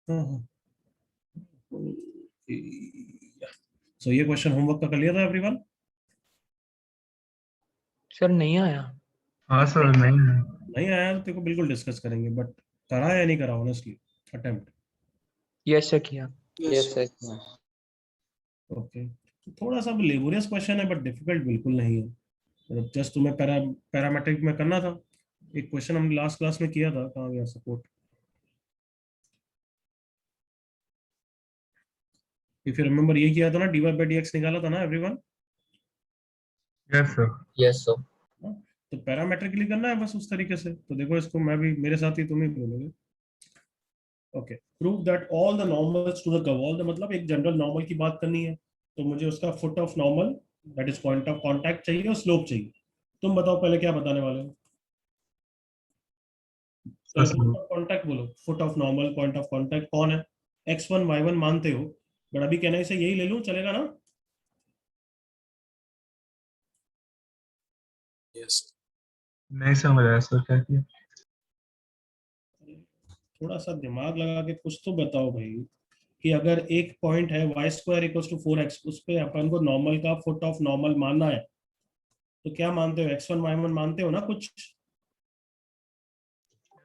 सो ये question homework का कर लिया था एवरीवन? सर नहीं आया। हाँ सर नहीं आया तो तेरे को बिल्कुल डिस्कस करेंगे, बट करा या नहीं करा ऑनेस्टली अटेम्प्ट? यस सर किया। Yes sir. ओके, थोड़ा सा लेबोरियस क्वेश्चन है बट डिफिकल्ट बिल्कुल नहीं है। मतलब जस्ट तुम्हें पैरामेट्रिक में करना था। एक क्वेश्चन हमने लास्ट क्लास में किया था, कहाँ गया सपोर्ट? इफ यू रिमेंबर ये किया था ना, dy by dx निकाला था ना everyone? Yes sir. Yes sir. तो पैरामेट्रिकली करना है बस उस तरीके से। तो देखो इसको मैं भी, मेरे साथ ही तुम ही बोलोगे। Okay, prove that all the normals to the curve, all the मतलब एक जनरल नॉर्मल की बात करनी है, तो मुझे उसका foot of normal that is point of contact चाहिए और स्लोप चाहिए। तुम बताओ पहले क्या बताने वाले हो? कांटेक्ट बोलो, foot of normal point of contact कौन है? x1 y1 मानते हो, बट अभी कहने से यही ले लूं, चलेगा ना? यस। नहीं समझ आया सर, क्या किया? थोड़ा सा दिमाग लगा के कुछ तो बताओ भाई, कि अगर एक पॉइंट है y square equals to 4x, उस पे अपन को नॉर्मल का फुट ऑफ नॉर्मल मानना है, तो क्या मानते हो? x1 y1 मानते हो ना कुछ?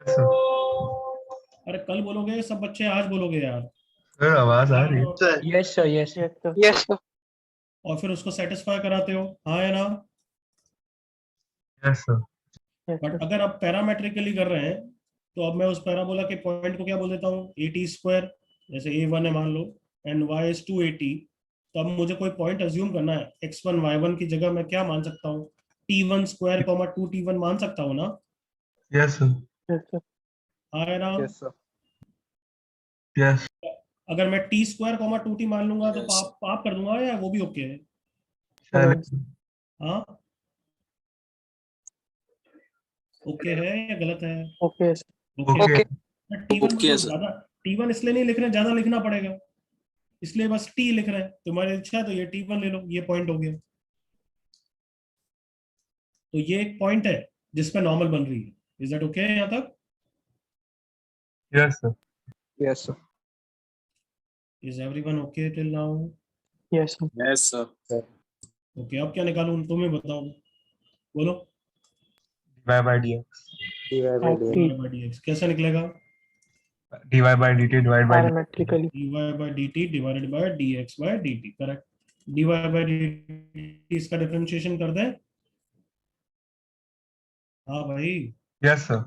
Yes, sir. अरे कल बोलोगे सब बच्चे, आज बोलोगे यार। सर आवाज आ रही है? Yes sir yes sir. Yes sir. और फिर उसको सेटिस्फाई कराते हो, हाँ या ना? Yes sir. बट अगर आप पैरामेट्रिकली कर रहे हैं, तो अब मैं उस पैराबोला के पॉइंट को क्या बोल देता हूँ? AT स्क्वायर, जैसे A1 है मान लो, एंड y इज 2AT। तो अब मुझे कोई पॉइंट अज्यूम करना है, x1 y1 की जगह मैं क्या मान सकता हूँ? T1 स्क्वायर 2T1 मान सकता हूँ ना? Yes sir. हाँ या ना? Yes sir. यस। अगर मैं T स्क्वायर 2T मान लूंगा तो पाप कर दूंगा, या वो भी ओके है? हाँ, ओके है या गलत है? Okay okay. T1 Okay, sir. ज्यादा, T1 इसलिए नहीं लिख रहे, ज्यादा लिखना पड़ेगा इसलिए बस T लिख रहे हैं। तुम्हारी इच्छा है तो ये T1 ले लो, ये पॉइंट हो गया। तो ये एक पॉइंट है जिस पे नॉर्मल बन रही है। इज दैट ओके यहाँ तक? Yes sir. Yes sir. Is everyone okay till now? Yes sir. Yes sir. Okay, अब क्या निकालूं, तुम्हें बताओ, बोलो। dy by dx। by dx कैसे निकलेगा? dy by dt divided by parametrically. dy by dt divided by dx by dt, correct. dy by dt इसका differentiation कर दें? हाँ भाई। Yes sir.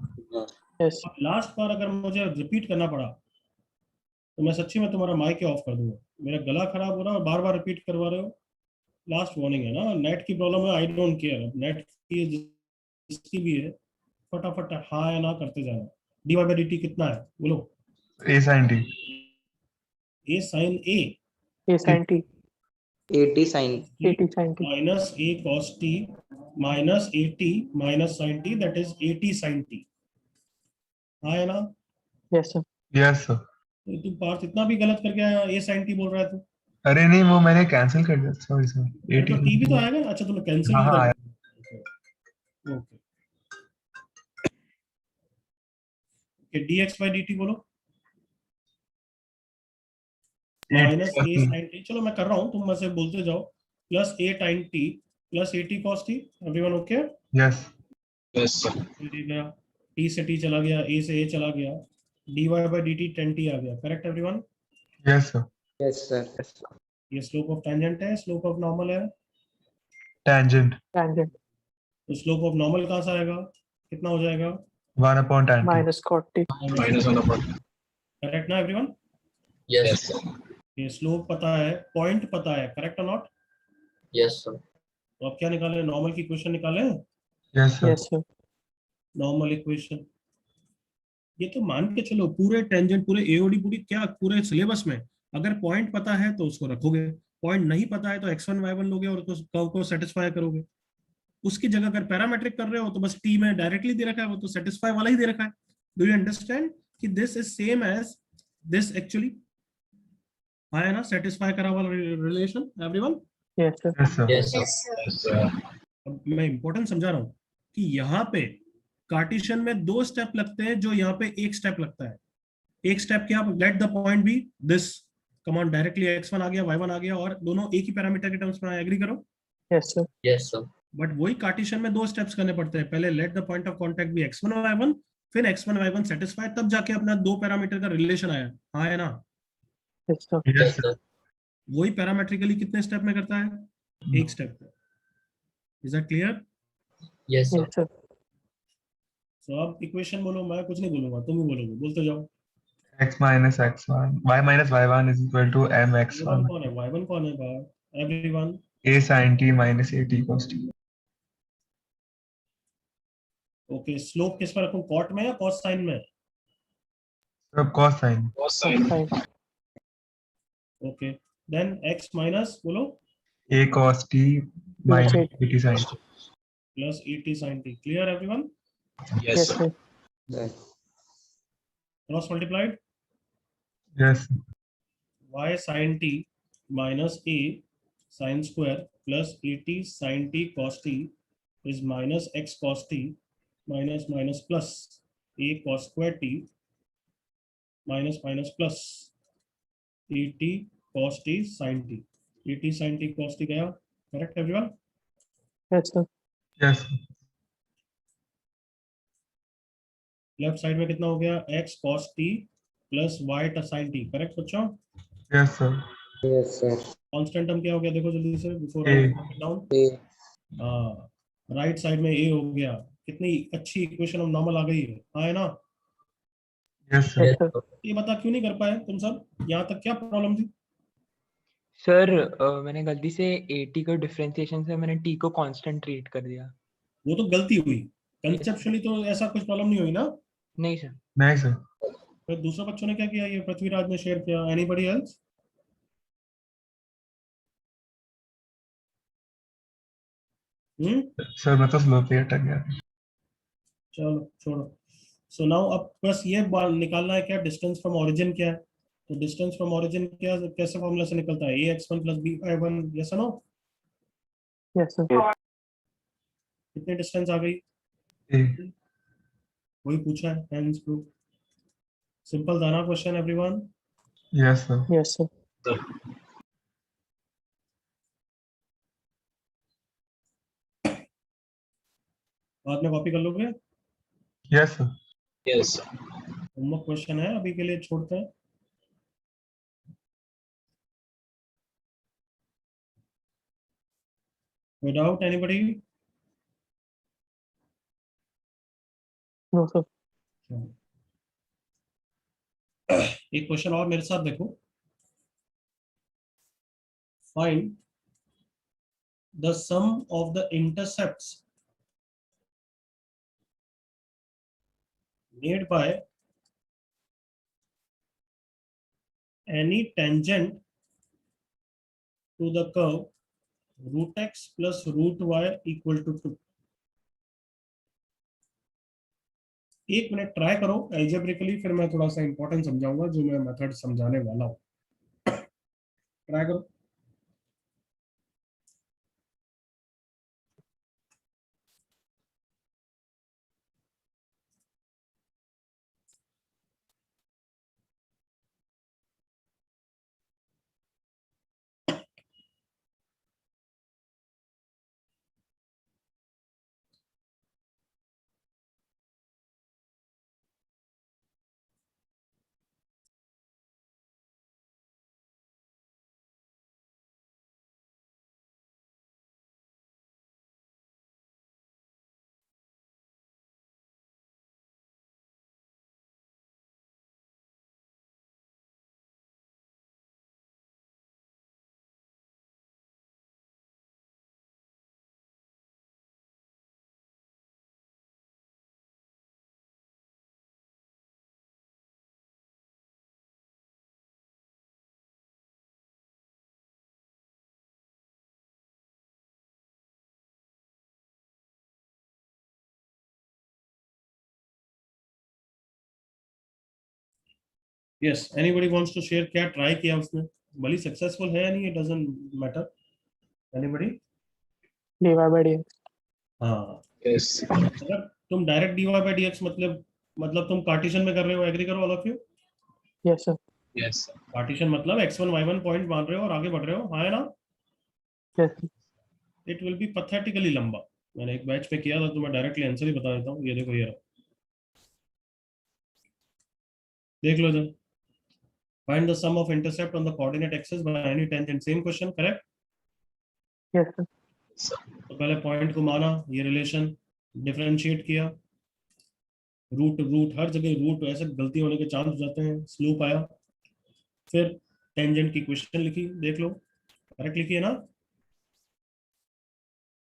यस अब लास्ट बार अगर मुझे रिपीट करना पड़ा तो मैं सच्ची में तुम्हारा माइक ऑफ कर दूंगा। मेरा गला खराब हो रहा है और बार बार रिपीट करवा रहे हो। लास्ट वार्निंग है ना, नेट की प्रॉब्लम है, आई डोंट केयर। नेट की जिसकी भी है, फटाफट हाँ या ना करते जाना। D Y by D T कितना है बोलो? a sin t। A sine A A sine T. 80 sine 80 sine T. Minus A cos T minus 80 minus sine T, that is 80 sine T. हाँ या ना? Yes sir. Yes sir. तो तुम पार्थ इतना भी गलत करके आया, ए साइन टी बोल रहा है तू। अरे नहीं, वो मैंने कैंसिल कर दिया। Sorry sir. अरे तो टी भी तो आएगा ना। अच्छा तुमने कैंसिल हाँ, भी हाँ, कर दिया। ओके, dx by dt बोलो। माइनस ए साइन टी, चलो मैं कर रहा हूँ, तुम मुझसे बोलते जाओ। Plus A time T plus A T cos T. Everyone okay? Yes. Yes sir. T से टी चला गया, ए से ए चला गया, dy by dt 10t आ गया, correct everyone? Yes sir. Yes sir. ये स्लोप ऑफ टेंजेंट है, स्लोप ऑफ नॉर्मल है। टेंजेंट। टैंजेंट। तो स्लोप ऑफ नॉर्मल कहाँ से आएगा, कितना हो जाएगा? 1/tan t। Minus cot T. Minus 1/। Correct ना एवरीवन? Yes sir. ये स्लोप पता है, पॉइंट पता है, करेक्ट और नॉट? Yes sir. तो अब क्या निकाले, नॉर्मल की इक्वेशन निकाले। Yes sir. Yes sir. Normal equation, ये तो मान के चलो पूरे टेंजेंट, पूरे एओडी, पूरी क्या पूरे सिलेबस में अगर पॉइंट पता है तो उसको रखोगे, पॉइंट नहीं पता है तो x1 y1 लोगे और उसको कर्व को सेटिस्फाई करोगे। उसकी जगह अगर पैरामेट्रिक कर रहे हो तो बस टी में डायरेक्टली दे रखा है, वो तो सेटिस्फाई वाला ही दे रखा है। डू यू अंडरस्टैंड कि this is same as this actually? हाँ है ना, सेटिस्फाई करा वाला relation everyone? Yes sir. Yes sir. Yes sir. अब मैं इंपॉर्टेंट समझा रहा हूँ कि यहाँ पे कार्टेशियन में 2 स्टेप लगते हैं, जो यहाँ पे 1 स्टेप लगता है। एक स्टेप क्या, let the point be this, come on, directly x1 आ गया, y1 आ गया और दोनों एक ही पैरामीटर के टर्म्स में आए, एग्री करो। Yes, sir. Yes, sir. But वही कार्टेशियन में 2 स्टेप्स करने पड़ते हैं, पहले let the point of contact be x1 और y1, फिर x1 y1 सेटिस्फाई, तब जाके अपना 2 पैरामीटर का रिलेशन आया। हाँ है ना? Yes, sir. Yes, Yes, sir. sir. वही पैरामेट्रिकली कितने स्टेप में करता है? एक स्टेप में। Is that clear? Yes, sir. Yes, sir. सो अब इक्वेशन बोलो, मैं कुछ नहीं बोलूंगा, तुम ही बोलोगे, बोलते जाओ। x minus x1, y minus y1 is equal to m y1 x1, कौन है? y1 कौन है बाहर? Everyone. a sin t minus a t cos t. Okay, slope किस पर रखूं, कॉट में या कॉस साइन में? So cos sin, Cosine. Fine. Okay, then x minus बोलो a cos t minus Yes, a t sin t. Plus et sin t। Clear everyone? Yes, Yes, sir. sir. Cross multiplied, Yes, sir. y sin t minus a sin square plus et sin t cos t is minus x cos t minus minus plus a cos square t minus minus plus et cos t sin t। et sin t cos t गया, correct everyone? Yes, sir. Yes, sir. Left side में कितना हो गया, x cos t plus y sin t, correct बच्चों? Yes, sir. Yes, sir. Constant term क्या हो गया देखो जल्दी से, बिफोर A. डाउन। A. हाँ, राइट साइड में a हो गया। कितनी अच्छी इक्वेशन ऑफ नॉर्मल आ गई है, हाँ है ना? Yes, sir. Yes, sir. ये बता क्यों नहीं कर पाए तुम सब, यहाँ तक क्या प्रॉब्लम थी? सर मैंने गलती से AT को डिफरेंशिएशन से मैंने T को कांस्टेंट ट्रीट कर दिया। वो तो गलती हुई, कंसेप्चुअली तो ऐसा कुछ प्रॉब्लम नहीं हुई ना? नहीं सर। Nice, sir. फिर दूसरे बच्चों ने क्या किया, ये पृथ्वीराज ने शेयर किया, एनीबॉडी एल्स? Sir, मैं तो स्लो पे अटक गया। चलो छोड़ो। सो नाउ अब बस ये निकालना है क्या, डिस्टेंस फ्रॉम ओरिजिन क्या है। तो डिस्टेंस फ्रॉम ओरिजिन क्या, कैसे फॉर्मूला से निकलता है, ax1 plus by1, यस और नो? Yes, sir. कितनी डिस्टेंस आ गई? A. वही पूछा है, हैंड्स प्रूफ। सिंपल था ना question everyone? Yes, sir. Yes, sir. बाद में कॉपी कर लोगे? Yes, sir. Yes, sir. Homework question है, अभी के लिए छोड़ते हैं। Without anybody? No, sir. एक क्वेश्चन और मेरे साथ देखो। Find the sum of the intercepts made by any tangent to the curve root x plus root y equal to 2। एक मिनट ट्राई करो एल्जेब्रिकली, फिर मैं थोड़ा सा इंपॉर्टेंट समझाऊंगा जो मैं मेथड समझाने वाला हूं। ट्राई करो। Yes, anybody wants to share, क्या ट्राई किया उसने, भली सक्सेसफुल है या नहीं, it doesn't matter. Anybody? dy by dx. हाँ, Yes. अगर तुम डायरेक्ट dy by dx मतलब तुम कार्टेशियन में कर रहे हो, एग्री करो all of you? Yes, sir. Yes, sir. Partition मतलब x1 y1 पॉइंट मान रहे हो और आगे बढ़ रहे हो, हाँ है ना? Yes, sir. It will be pathetically लंबा। मैंने एक बैच में किया था तो मैं डायरेक्टली आंसर ही बता देता हूँ। ये देखो, ये रहा, देख लो इधर। Find the sum of intercept on the coordinate axis by any tangent, same question, correct? Yes, sir. Sir. तो पहले पॉइंट को माना, ये रिलेशन डिफरेंशिएट किया, रूट रूट हर जगह रूट, ऐसे गलती होने के चांस हो जाते हैं, स्लोप आया, फिर टेंजेंट की इक्वेशन लिखी, देख लो करेक्ट लिखी है ना?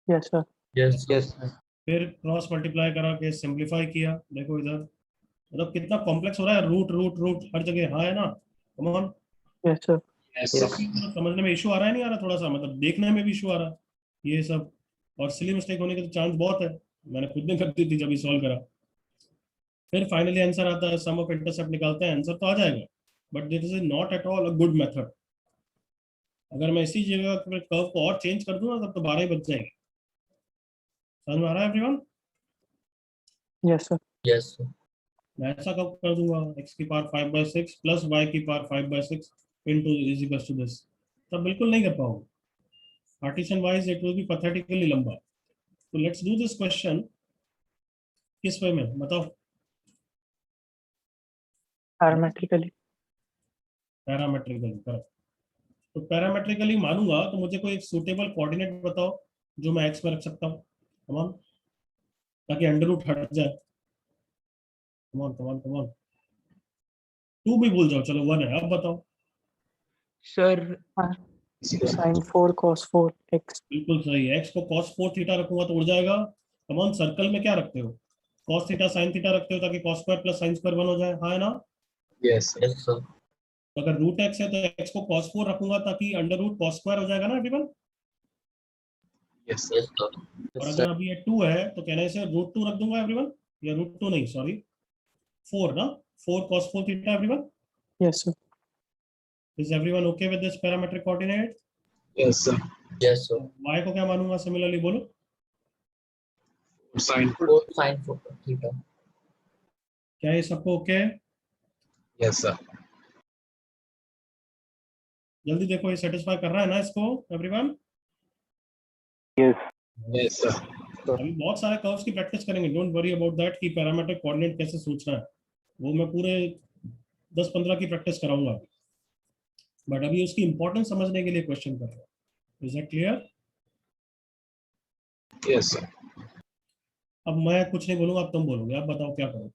Yes, sir. Yes, yes, sir. फिर क्रॉस मल्टीप्लाई करा के सिंप्लीफाई किया, देखो इधर, मतलब कितना कॉम्प्लेक्स हो रहा है, रूट रूट रूट हर जगह, हाँ है ना? Come on, Yes, sir. Yes, तो sir. समझने में इशू आ रहा है, नहीं आ रहा? थोड़ा सा मतलब देखने में भी इशू आ रहा है ये सब, और सिली मिस्टेक होने के तो चांस बहुत है, मैंने खुद ने कर दी थी जब ये सॉल्व करा। फिर फाइनली आंसर आता है, सम ऑफ इंटरसेप्ट निकालते हैं, आंसर तो आ जाएगा, but this is not at all a good method. अगर मैं इसी जगह पर कर्व को और चेंज कर दूं ना, तब तो 12 ही बच जाएंगे। समझ में आ रहा है everyone? Yes, sir. Yes, sir. मैं ऐसा कब कर दूंगा, x की पावर 5/6 प्लस y की power 5/6 into is equal to this, तब बिल्कुल नहीं कर पाऊंगा। Partition wise it will be pathetically लंबा। तो लेट्स डू दिस क्वेश्चन, किस वे में बताओ? Parametrically. Parametrically, correct. तो पैरामेट्रिकली मानूंगा तो मुझे कोई एक सूटेबल कोऑर्डिनेट बताओ जो मैं x में रख सकता हूँ, कम ऑन, ताकि अंडर रूट हट जाए। Come on come on come on, 2 भी भूल जाओ, चलो 1 है, अब बताओ। Sir Sin 4 cos 4 x. बिल्कुल सही है, x को cos 4 थीटा रखूंगा तो उड़ जाएगा। कम ऑन, सर्कल में क्या रखते हो? cos थीटा sin थीटा रखते हो ताकि cos square plus sin square 1 हो जाए, हाँ है ना? Yes, sir. Yes, sir. तो अगर रूट x है तो x को cos 4 रखूंगा ताकि अंडर रूट cos स्क्वायर हो जाएगा ना everyone? Yes, sir. Yes, sir. और अगर अभी ये 2 है तो कहने से रूट 2 रख दूंगा एवरीवन, या रूट 2 नहीं सॉरी 4 ना, 4 cos 4 theta everyone. Yes, sir. Is everyone okay with this parametric coordinate? Yes, sir. Yes, sir. y को क्या मानूंगा सिमिलरली, बोलो? Sin 4. Sin 4 theta. क्या ये सबको ओके है? Yes, sir. जल्दी देखो, ये सेटिस्फाई कर रहा है ना इसको एवरीवन? Yes, sir. अभी बहुत सारे कर्व्स की प्रैक्टिस करेंगे, डोंट वरी अबाउट दैट कि पैरामेट्रिक कोऑर्डिनेट कैसे सोचना है, वो मैं पूरे 10-15 की प्रैक्टिस कराऊंगा, बट अभी उसकी इंपॉर्टेंस समझने के लिए क्वेश्चन कर रहा हूँ। Is that clear? Yes, sir. अब मैं कुछ नहीं बोलूंगा, अब तुम बोलोगे, अब बताओ क्या करो।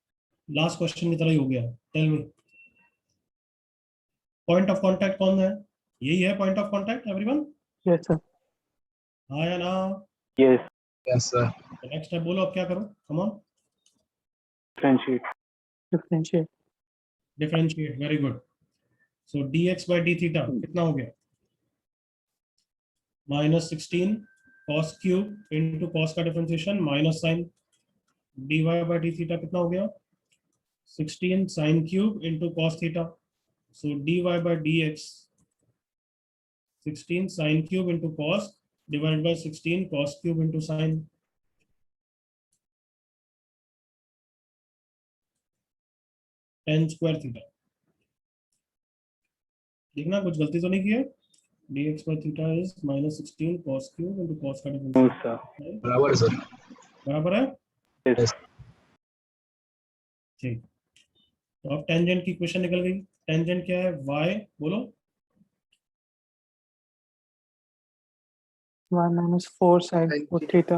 लास्ट क्वेश्चन की तरह ही हो गया, tell me. Point of contact कौन है? यही है point of contact everyone, Yes, sir. हाँ या ना? Yes. Yes, sir. Next step बोलो, अब क्या करो, come on. Differentiate. Differentiate, very good. So dx by d theta कितना हो गया? -16 cos क्यूब इंटू कॉस का differentiation minus sine, dy by d theta कितना हो गया? 16 sin cube into cos theta, so dy by dx 16 sin cube into cos divide by 16 cos cube into sine. tan square theta, देखना कुछ गलती तो नहीं की है? dx by theta is -16 cos cube into cos का डिफरेंशिएशन, बराबर है सर। बराबर है? Yes. ठीक, तो अब टेंजेंट की इक्वेशन निकल गई। टेंजेंट क्या है? y, बोलो। Y minus 4 sin 4 theta.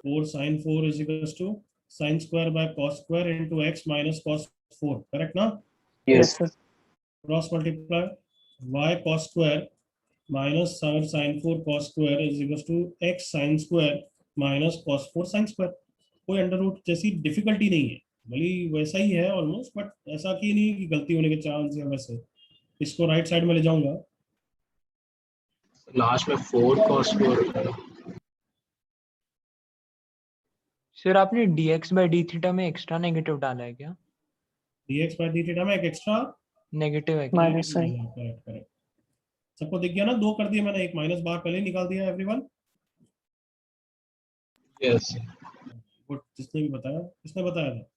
4 sin 4 is equals to sin square by cos square into x minus cos 4, correct ना? Yes, sir. Cross multiply y cos square minus 7 sin 4 cos square is equals to x sin square minus cos 4 sin square। कोई under root जैसी difficulty नहीं है, भले वैसा ही है almost, but ऐसा की नहीं कि गलती होने के चांस है। वैसे इसको राइट साइड में ले जाऊंगा, लास्ट में 4 cos 4। सर आपने dx by d थीटा में एक्स्ट्रा नेगेटिव डाला है क्या? dx by d थीटा में एक एक्स्ट्रा नेगेटिव है क्या? Minus sign. करेक्ट करेक्ट, सबको दिख गया ना? 2 कर दिया मैंने, एक माइनस बार पहले ही निकाल दिया एवरीवन। यस गुड, जिसने भी बताया, किसने बताया था?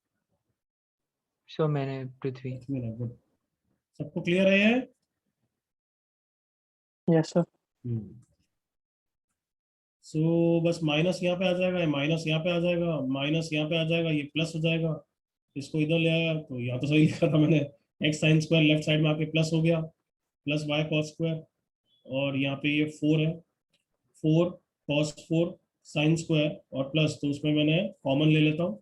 सो मैंने पृथ्वी। गुड। सबको क्लियर है ये? Yes, sir. सो बस माइनस यहाँ पे आ जाएगा, माइनस यहाँ पे आ जाएगा, माइनस यहाँ पे आ जाएगा, ये प्लस हो जाएगा। इसको इधर ले आया तो यहाँ तो सही लिखा था मैंने, x sine square left side में आके प्लस हो गया, प्लस वाई कॉस स्क्वायर। और यहाँ पे ये 4 है, 4 कॉस 4 साइन स्क्वायर और प्लस, तो उसमें मैंने कॉमन ले लेता हूँ,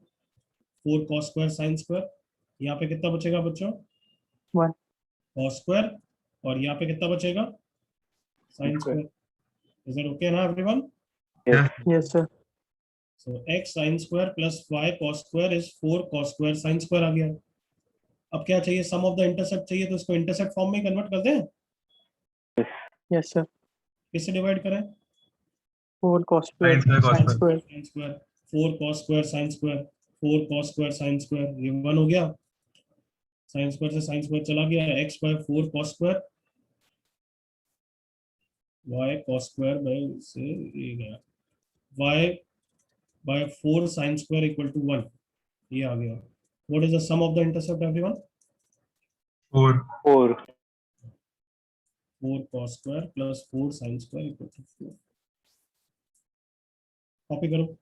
4 कॉस स्क्वायर साइन स्क्वायर। यहाँ पे कितना बचेगा बच्चों? 1. Cos square. और यहाँ पे कितना बचेगा? Sine square. Is it okay ना everyone? Yeah. Yes, sir. So x sin square plus y cos square is 4 cos square sin square आ गया। अब क्या चाहिए? सम ऑफ द इंटरसेप्ट चाहिए, तो इसको इंटरसेप्ट फॉर्म में कन्वर्ट कर दें। Yes, sir. किससे डिवाइड करें? 4 cos square Sin square, cos sin square. square. sin square, 4 cos square sin square, 4 cos square sin square, ये 1 हो गया। sin स्क्वायर से sin स्क्वायर चला गया, x by 4 cos square, y cos square by से ये गया, y by 4 sin square equal to 1, ये आ गया। What is the sum of the intercept everyone? 4. 4. 4 cos square plus 4 sin square equal to 4। Copy करो।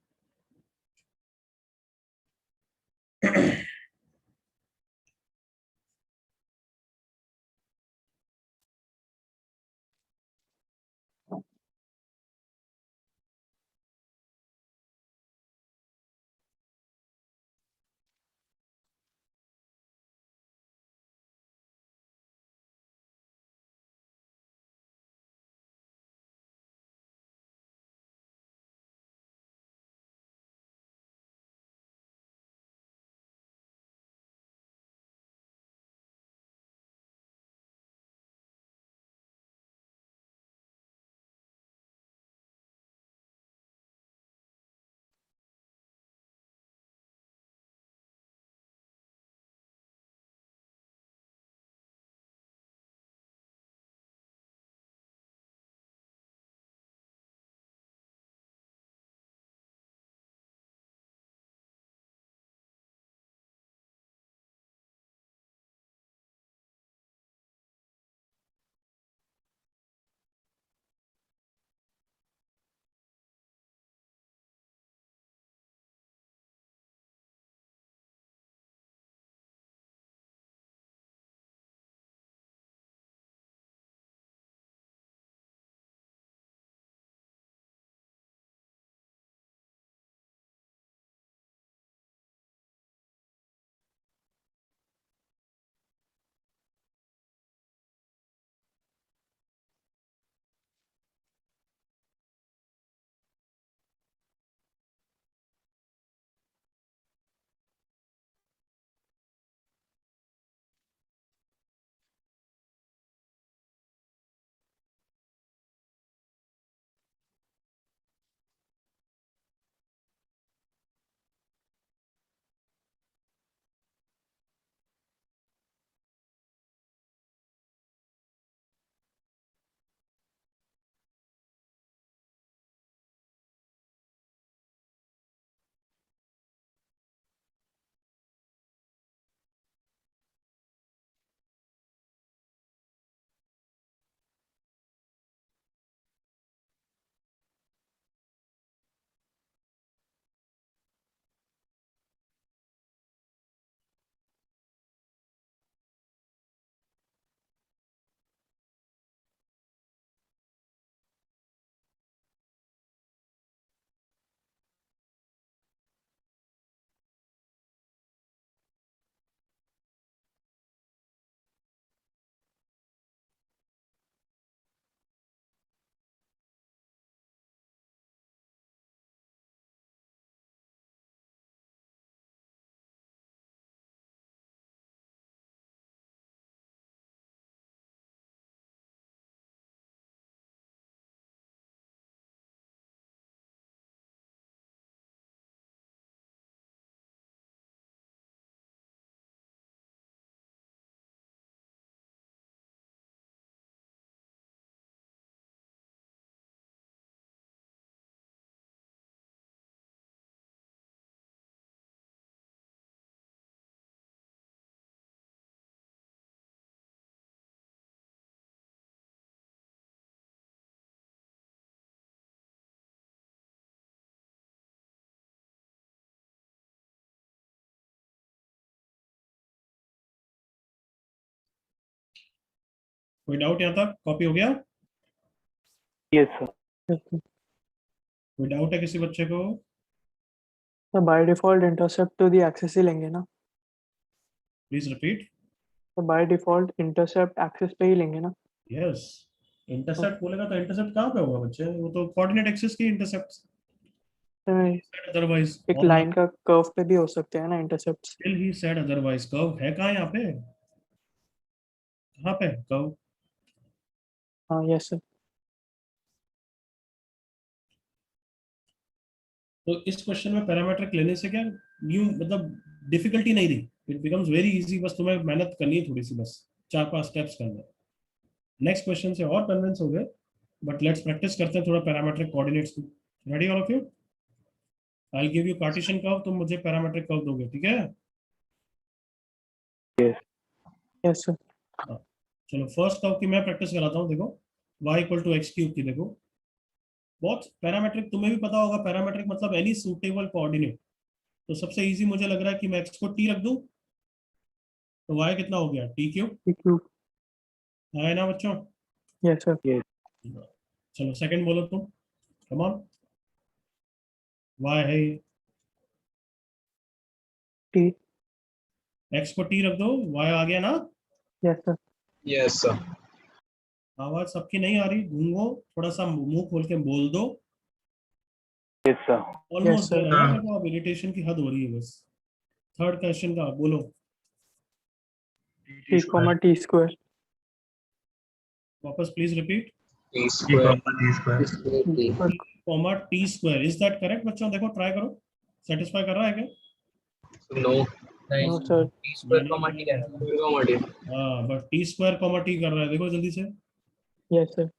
कोई डाउट यहाँ तक? कॉपी हो गया? Yes, sir. Yes, sir. कोई डाउट है किसी बच्चे को? तो by default intercept to the axis ही लेंगे ना? Please repeat. तो बाय डिफॉल्ट इंटरसेप्ट एक्सेस पे ही लेंगे ना? यस, इंटरसेप्ट बोलेगा तो इंटरसेप्ट कहाँ पे होगा बच्चे? वो तो कोऑर्डिनेट एक्सिस की इंटरसेप्ट, तो अदरवाइज एक लाइन का कर्व पे भी हो सकते हैं ना intercepts? Still he said otherwise. Curve है कहाँ यहाँ पे? कहाँ पे कर्व? हाँ, यस सर. तो इस क्वेश्चन में पैरामीट्रिक लेने से क्या न्यू मतलब डिफिकल्टी नहीं दी, इट बिकम्स वेरी इजी। बस तुम्हें मेहनत करनी है थोड़ी सी, बस 4-5 स्टेप्स करने। नेक्स्ट क्वेश्चन से और कन्विंस हो गए, बट लेट्स प्रैक्टिस करते हैं थोड़ा पैरामीट्रिक कोऑर्डिनेट्स की। Ready all of you? I will give you Cartesian curve, तुम मुझे पैरामीट्रिक कर्व दोगे, ठीक है? Yes sir. चलो फर्स्ट कर्व की मैं प्रैक्टिस कराता हूँ। देखो y equal to x cube की, देखो बहुत पैरामीट्रिक, तुम्हें भी पता होगा पैरामीट्रिक मतलब एनी सूटेबल कोऑर्डिनेट। तो सबसे इजी मुझे लग रहा है कि मैं x को t रख दूं, तो y कितना हो गया? t cube cube. है ना बच्चों? Yes sir. चलो सेकंड बोलो तुम, कम ऑन। y है ये, टी. x को t रख दो, y आ गया ना? Yes sir. Yes, sir. आवाज सबकी नहीं आ रही, गूंगो, थोड़ा सा मुंह खोल के बोल दो। Yes, sir. Almost sir. There है, देखो अब इरिटेशन की हद हो रही है बस। थर्ड क्वेश्चन का बोलो। T comma T square. वापस please repeat. T T square. comma T square. T square T. Comma T square, is that correct बच्चों? देखो ट्राई करो, सेटिस्फाई कर रहा है क्या? No. No sir. Square comma T. हाँ but t square comma t कर रहा है, देखो जल्दी से। Yes sir.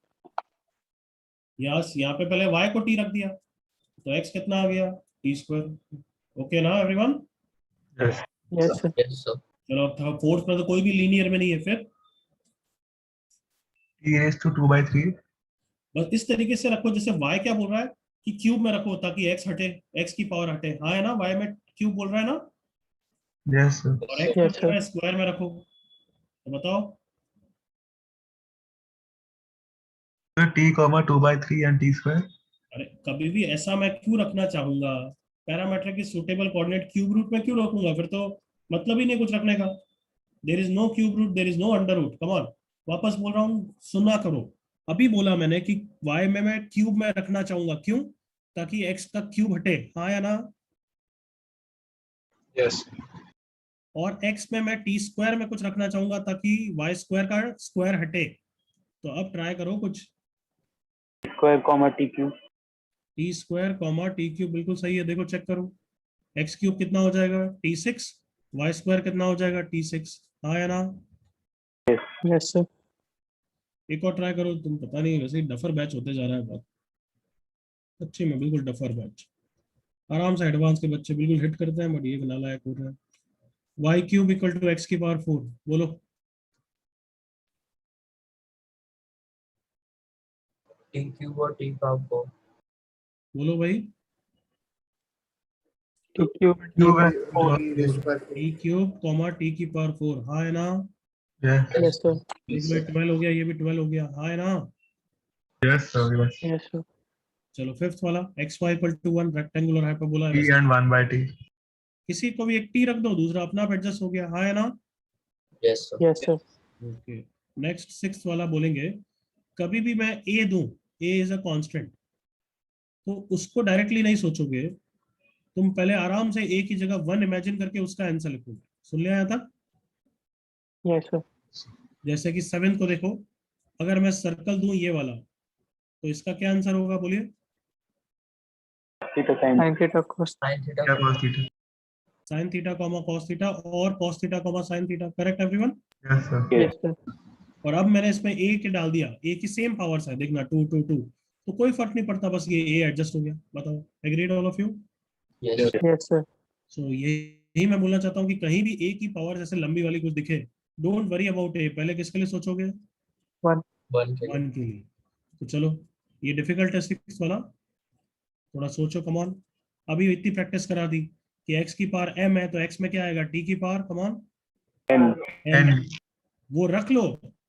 यस, यहाँ पे पहले y को t रख दिया, तो x कितना आ गया? T square. ओके ना everyone? Yes. Yes sir. Yes, sir. चलो अब फोर्थ में तो कोई भी लीनियर में नहीं है, फिर T raised to 2 by 3. बस इस तरीके से रखो जैसे y क्या बोल रहा है कि क्यूब में रखो ताकि x हटे, x की पावर हटे। हाँ है ना? y में क्यूब बोल रहा है ना, Yes, sir. और x Yes, बोल रहा है स्क्वायर में रखो। तो बताओ। So T comma 2 by 3 and T square. अरे कभी भी ऐसा मैं क्यों रखना चाहूंगा? पैरामीटर की सुटेबल कोऑर्डिनेट क्यूब रूट में क्यों रखूंगा? फिर तो मतलब ही नहीं कुछ रखने का। There is no cube root, there is no under root. Come on, वापस बोल रहा हूँ, सुना करो। अभी बोला मैंने कि y में मैं क्यूब में रखना चाहूंगा, क्यों? ताकि x का क्यूब हटे। हाँ या ना? Yes. और x में मैं टी स्क्वायर में कुछ रखना चाहूंगा ताकि y स्क्वायर का स्क्वायर हटे। तो अब ट्राई करो कुछ। Square comma T cube. T square comma T cube, बिल्कुल सही है। देखो चेक करो, एक्स क्यूब कितना हो जाएगा? t6, वाई स्क्वायर कितना हो जाएगा? t6। हाँ या ना? Yes sir. एक और ट्राई करो तुम, पता नहीं वैसे ही डफर बैच होते जा रहा है बहुत अच्छे में, बिल्कुल डफर बैच। आराम से एडवांस के बच्चे बिल्कुल हिट करते हैं, बट ये नालायक हो रहा है। Y cube equal to x की पावर 4, बोलो। T cube और T का आपको बोलो भाई। T cube. Cube and T cube comma T की पावर 4, हाँ है ना? yes. Yes sir. एक में 12 हो गया, ये भी 12 हो गया, हाँ है ना? Yes, sir. Yes. Yes sir. चलो फिफ्थ वाला, x y equal to 1 rectangular hyperbola. T and 1 by T. किसी को भी एक टी रख दो, दूसरा अपना आप एडजस्ट हो गया, हाँ है ना? yes sir yes sir. Okay, next sixth वाला बोलेंगे, कभी भी मैं ए दूं, ए इज अ कांस्टेंट, तो उसको डायरेक्टली नहीं सोचोगे तुम, पहले आराम से ए की जगह 1 इमेजिन करके उसका आंसर लिखोगे। सुन लिया यहाँ तक? Yes sir. जैसे कि 7 को देखो, अगर मैं सर्कल दूं ये वाला, तो इसका क्या आंसर होगा? बोलिए। Theta sin. Sine theta cos. sin theta क्या cos theta? Sine theta comma cos theta और cos theta comma sine theta, correct everyone? Yes, sir. Yes sir. और अब मैंने इसमें ए के डाल दिया, ए की सेम पावर्स है, देखना 2 2 2, तो कोई फर्क नहीं पड़ता, बस ये ए एडजस्ट हो गया। बताओ, agreed all of you? yes yes sir. So यही मैं बोलना चाहता हूँ कि कहीं भी ए की पावर जैसे लंबी वाली कुछ दिखे, डोंट वरी अबाउट ए, पहले किसके लिए सोचोगे? 1 के लिए 1 के लिए। तो चलो, ये डिफिकल्ट है 6 वाला, थोड़ा सोचो, कम ऑन। अभी इतनी प्रैक्टिस करा दी कि x की पावर m है, तो x में क्या आएगा? t की power, come on, N. n। N. वो रख लो,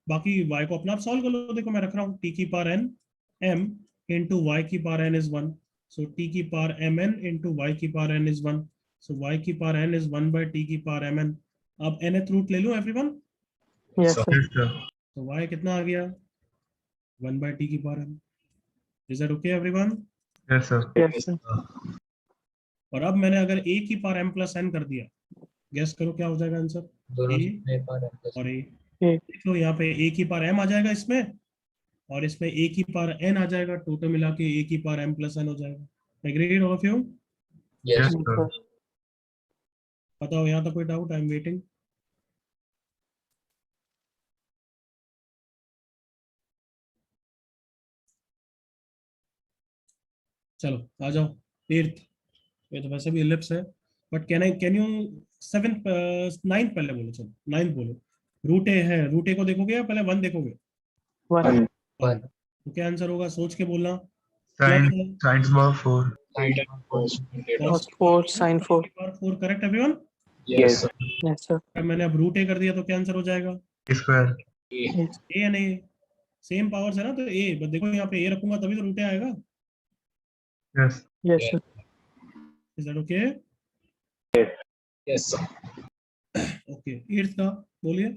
बाकी y को अपना आप सॉल्व कर लो। देखो मैं रख रहा हूँ t की power n m into y की power n is 1, so t की पावर mn इंटू y की power n is 1, so y की power n is 1 by t की पावर mn। अब nth रूट ले लूं everyone, Yes, sir. sir. Yes, sir. तो y कितना आ गया 1 बाय t की power m। Is that okay everyone? Yes, sir. Yes, sir. और अब मैंने अगर a की पावर m प्लस n कर दिया, गेस करो क्या हो जाएगा आंसर? दोनों a में पार और a। A. देख लो यहाँ पे a की पावर m आ जाएगा इसमें, और इसमें a की पावर n आ जाएगा, टोटल मिला के a की पावर m प्लस n हो जाएगा। Agreed all of you? Yes. Yes, Yes, sir. sir. बताओ यहाँ तक कोई डाउट? I am waiting. चलो आ जाओ। एट्थ, ये तो वैसे भी इलिप्स है, but can you seventh ninth पहले बोलो, चलो नाइन्थ बोलो। रूट ए है, रूट ए को देखोगे या पहले वन देखोगे? One. One. तो क्या आंसर होगा सोच के बोलना। Sine, plus sine power 4. Theta cos theta. Cos 4, sin 4. 4 correct everyone? Yes, sir. Yes, sir. मैंने अब रूट ए कर दिया तो क्या आंसर हो जाएगा? Square. A. Yes. ए या नहीं? सेम पावर्स है ना, तो ए, बस देखो यहाँ पे ए रखूंगा तभी तो रूट ए आएगा। Yes. Yes, sir. Is that okay? Yes, sir. Okay, eighth का बोलिए।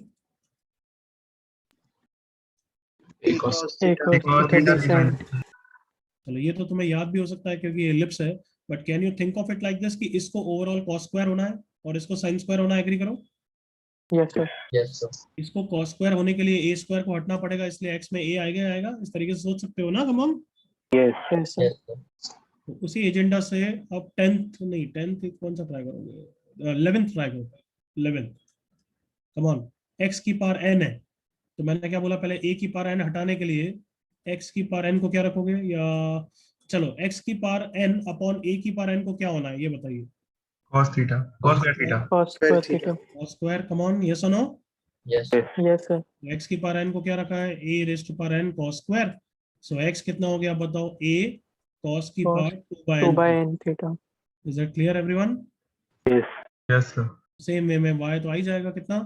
A cos A cos Cos theta theta d d sin. sin. चलो ये तो तुम्हें याद भी हो सकता है क्योंकि ये एलिप्स है, but can you think of it like this कि इसको ओवरऑल कॉस स्क्वायर होना है और इसको साइन स्क्वायर होना है। एग्री करो? Yes, sir. Yes, sir. इसको कॉस स्क्वायर होने के लिए ए स्क्वायर को हटना पड़ेगा, इसलिए एक्स में ए आएगा आएगा। इस तरीके से सोच सकते हो ना? Come on. Yes. Yes, sir. Yes, sir. तो उसी एजेंडा से अब टेंथ नहीं, टेंथ कौन सा ट्राई करोगे? 11th ट्राई करो। 11th, come on. एक्स की पावर एन है, तो मैंने क्या बोला पहले, ए की पावर एन हटाने के लिए एक्स की पावर एन को क्या रखोगे? या चलो एक्स की पावर एन अपॉन ए की पावर एन को क्या होना है ये बताइए। Cos theta. Cos square theta. Cos square theta. Cos square, come on, yes और नो? Yes, sir. Yes, sir. X की पावर एन को क्या रखा है? A raise to power N cos square. So X कितना हो गया बताओ? ए कॉस की Cos power 2 by 2 by N. n theta. Is that clear everyone? Yes. Yes, sir. Same way में y तो आ ही जाएगा कितना?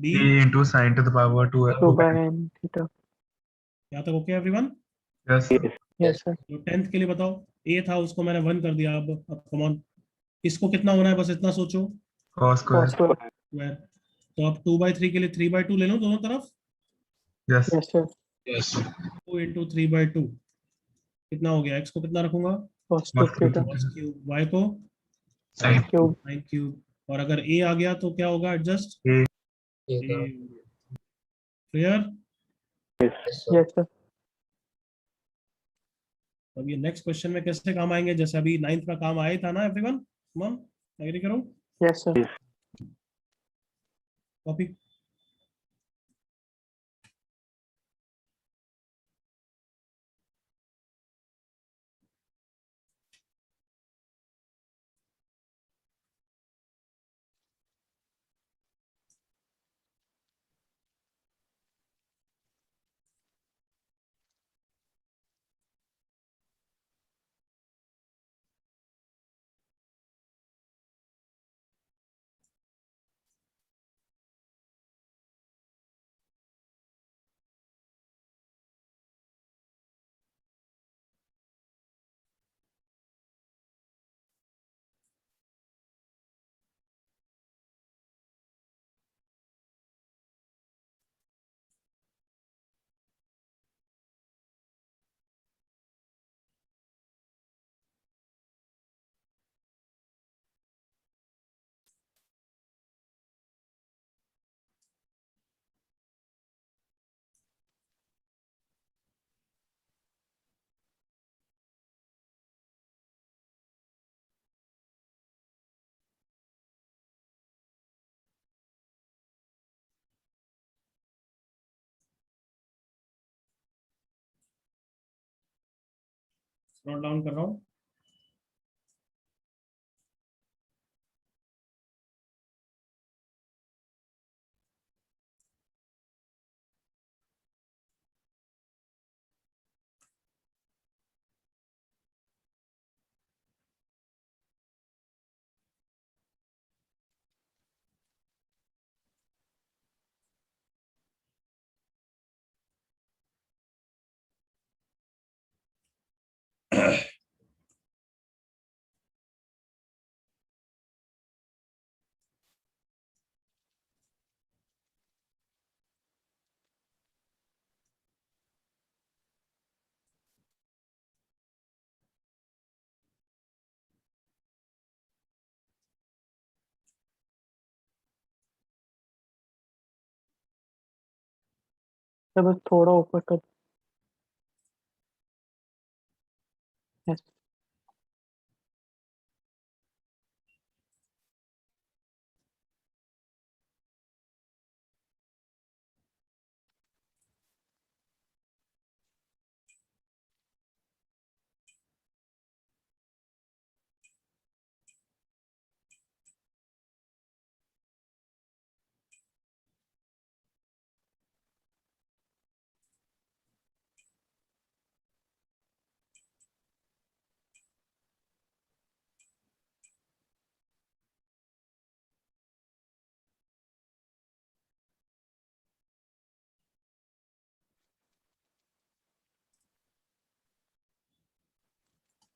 b। E into sine to the power 2. 2 by n theta. यहाँ तक okay everyone? Yes, sir. Yes. Yes, sir. तो tenth के लिए बताओ, ए था उसको मैंने 1 कर दिया। अब कम ऑन, इसको कितना होना है बस इतना सोचो, Cos square. Cos square. Square. तो अब 2/3 के लिए 3/2 ले लो दोनों तरफ। Yes. Yes, sir. Yes, sir. 2 into 3/2 कितना हो गया? एक्स को कितना रखूंगा? Cos Cos 2 theta. cos cube, y को Sine. Cube. sin क्यूब, और अगर a आ गया तो क्या होगा? Adjust. A. Yes, sir. Clear? Yes, sir. Yes, sir. अब ये नेक्स्ट क्वेश्चन में कैसे काम आएंगे? जैसे अभी नाइन्थ में काम आया ही था ना एवरीवन? कम एग्री करो। Yes, sir. Copy note down कर रहा हूँ। सर बस थोड़ा ऊपर कर. Yes.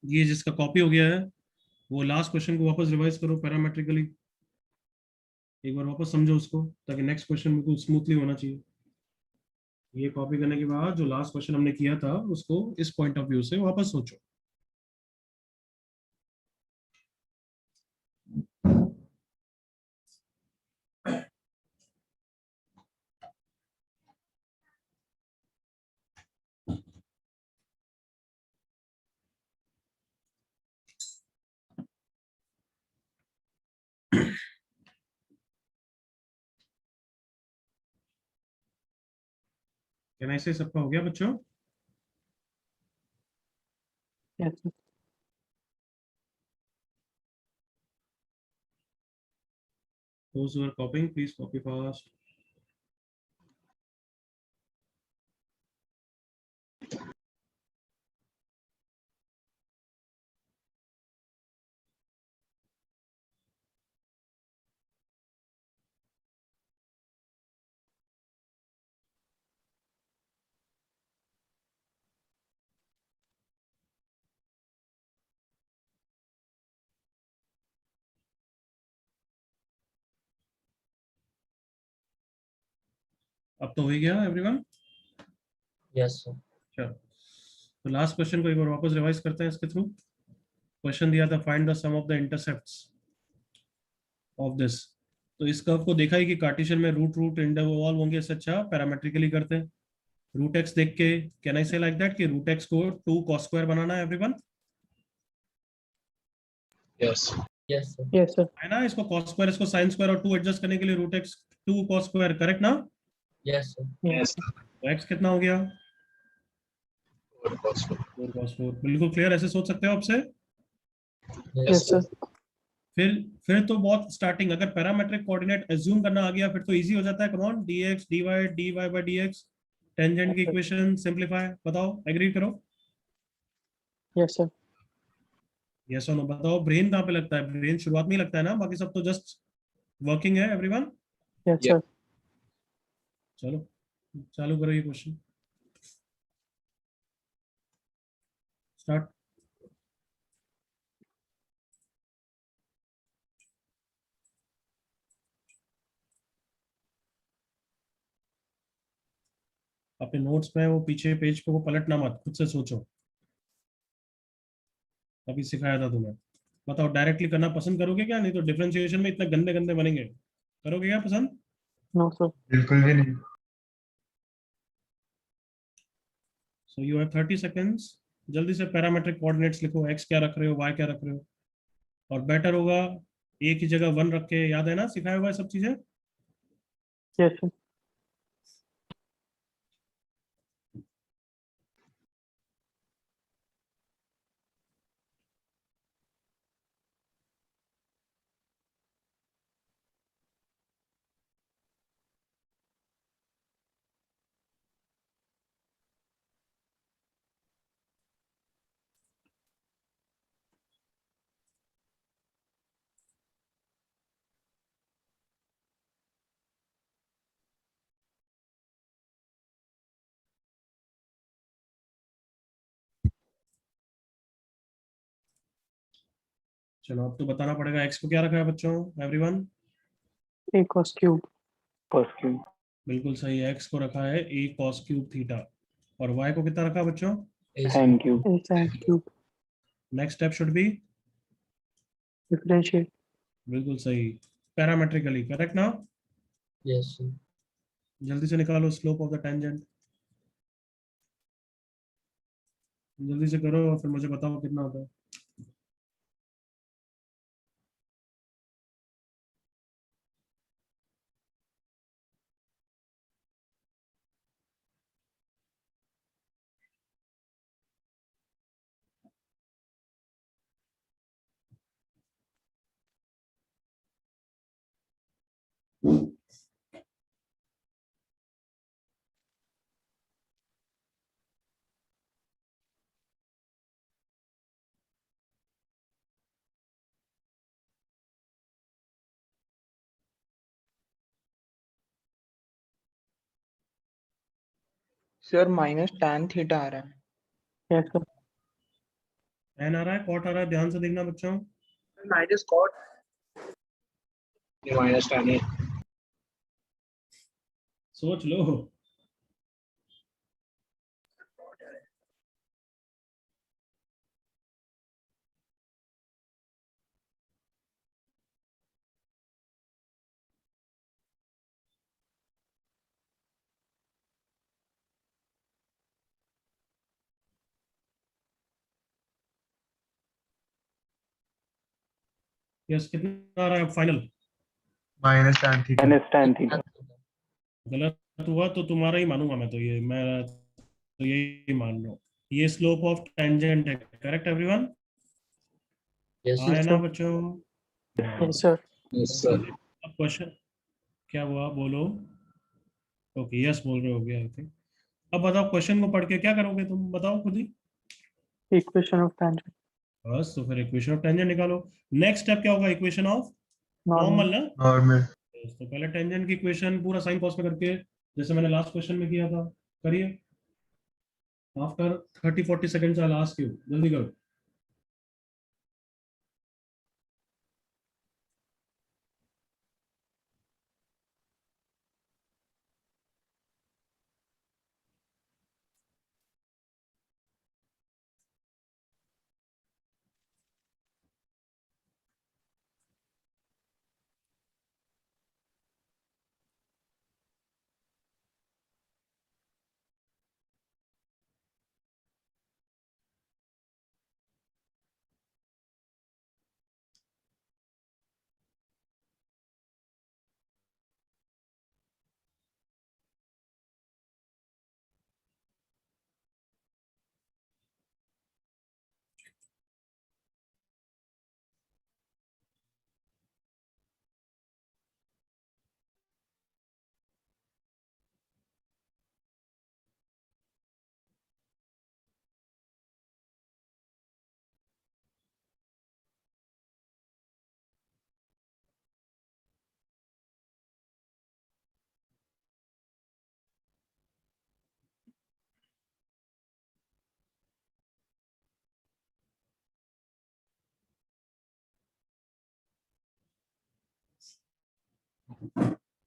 ये जिसका कॉपी हो गया है वो लास्ट क्वेश्चन को वापस रिवाइज करो पैरामेट्रिकली, एक बार वापस समझो उसको, ताकि नेक्स्ट क्वेश्चन बिल्कुल स्मूथली होना चाहिए। ये कॉपी करने के बाद जो लास्ट क्वेश्चन हमने किया था उसको इस पॉइंट ऑफ व्यू से वापस सोचो। कहना ऐसे सबका हो गया बच्चों? Yes, sir. Those who are copying, please copy fast. अब तो हो ही गया एवरीवन? Yes, sir. चलो, तो लास्ट क्वेश्चन को एक बार वापस रिवाइज करते हैं इसके थ्रू। क्वेश्चन दिया था find the sum of the intercepts of this. तो इस कर्व को देखा ही कि कार्टेशियन में रूट रूट इन्वॉल्व होंगे, इससे अच्छा पैरामेट्रिकली करते हैं। रूट एक्स देख के can I say like that कि रूट एक्स को 2 cos स्क्वायर बनाना है everyone? Yes. Yes, sir. Yes, sir. है ना, इसको cos स्क्वायर, इसको sin स्क्वायर और 2 एडजस्ट करने के लिए root x 2 cos square, correct ना? Yes, sir. Yes. तो x कितना हो गया? 4 cos 4. 4 cos 4। बिल्कुल क्लियर, ऐसे सोच सकते हो आपसे? Yes, Yes, sir. sir. फिर तो बहुत स्टार्टिंग, अगर पैरामेट्रिक कोऑर्डिनेट एज्यूम करना आ गया फिर तो इजी हो जाता है। Come on, dx dy dy by dx, tangent की इक्वेशन सिंपलीफाई। बताओ, एग्री करो? Yes, sir. यस और नो बताओ। ब्रेन कहाँ पे लगता है? ब्रेन शुरुआत में ही लगता है ना, बाकी सब तो जस्ट वर्किंग है एवरीवन। Yes, Yeah. sir. चलो चालू करो ये क्वेश्चन, स्टार्ट। अपने नोट्स में वो पीछे पेज पे वो पलटना मत, खुद से सोचो। अभी सिखाया था तुम्हें। बताओ, डायरेक्टली करना पसंद करोगे क्या? नहीं तो डिफरेंशिएशन में इतने गंदे गंदे बनेंगे, करोगे क्या पसंद? No, sir. बिल्कुल भी नहीं। So you have 30 seconds. जल्दी से पैरामेट्रिक कोऑर्डिनेट्स लिखो, एक्स क्या रख रहे हो, वाई क्या रख रहे हो। और बेटर होगा एक ही जगह 1 रख के, याद है ना सिखाया हुआ है सब चीजें? Yes, sir. चलो अब तो बताना पड़ेगा, एक्स को क्या रखा है बच्चों everyone? A cos cube. cos cube. बिल्कुल सही है, एक्स को रखा है a cos क्यूब थीटा। और वाई को कितना रखा बच्चों? A Sin cube. A sin cube. Next step should be, Differentiate. बिल्कुल सही, पैरामेट्रिकली, करेक्ट ना? Yes, sir. जल्दी से निकालो स्लोप ऑफ द टेंजेंट। जल्दी से करो और फिर मुझे बताओ कितना होता है। सर माइनस tan थीटा आ रहा है। Yes, sir. tan आ रहा है, cot आ रहा है, ध्यान से देखना बच्चों। minus cot minus tan है। सोच लो। यस, कितना आ रहा है final? minus tan theta. minus tan theta. गलत हुआ तो तुम्हारा ही मानूंगा मैं, तो ये मैं तो यही मान लो। ये स्लोप ऑफ टेंजेंट है, करेक्ट एवरीवन? Yes, हाँ है Yes, ना sir. बच्चों? Yes, sir. Yes, sir. अब क्वेश्चन क्या हुआ बोलो। ओके यस बोल रहे हो गया, आई थिंक। अब बताओ क्वेश्चन को पढ़ के क्या करोगे तुम, बताओ खुद ही। Equation of tangent. बस तो फिर इक्वेशन ऑफ टेंजेंट निकालो। नेक्स्ट स्टेप क्या होगा? Equation of Normal. नॉर्मल ना। Normal. तो पहले टेंजेंट की इक्वेशन पूरा साइन कॉस में करके, जैसे मैंने लास्ट क्वेश्चन में किया था, करिए। After 30-40 seconds I ask you, जल्दी करो।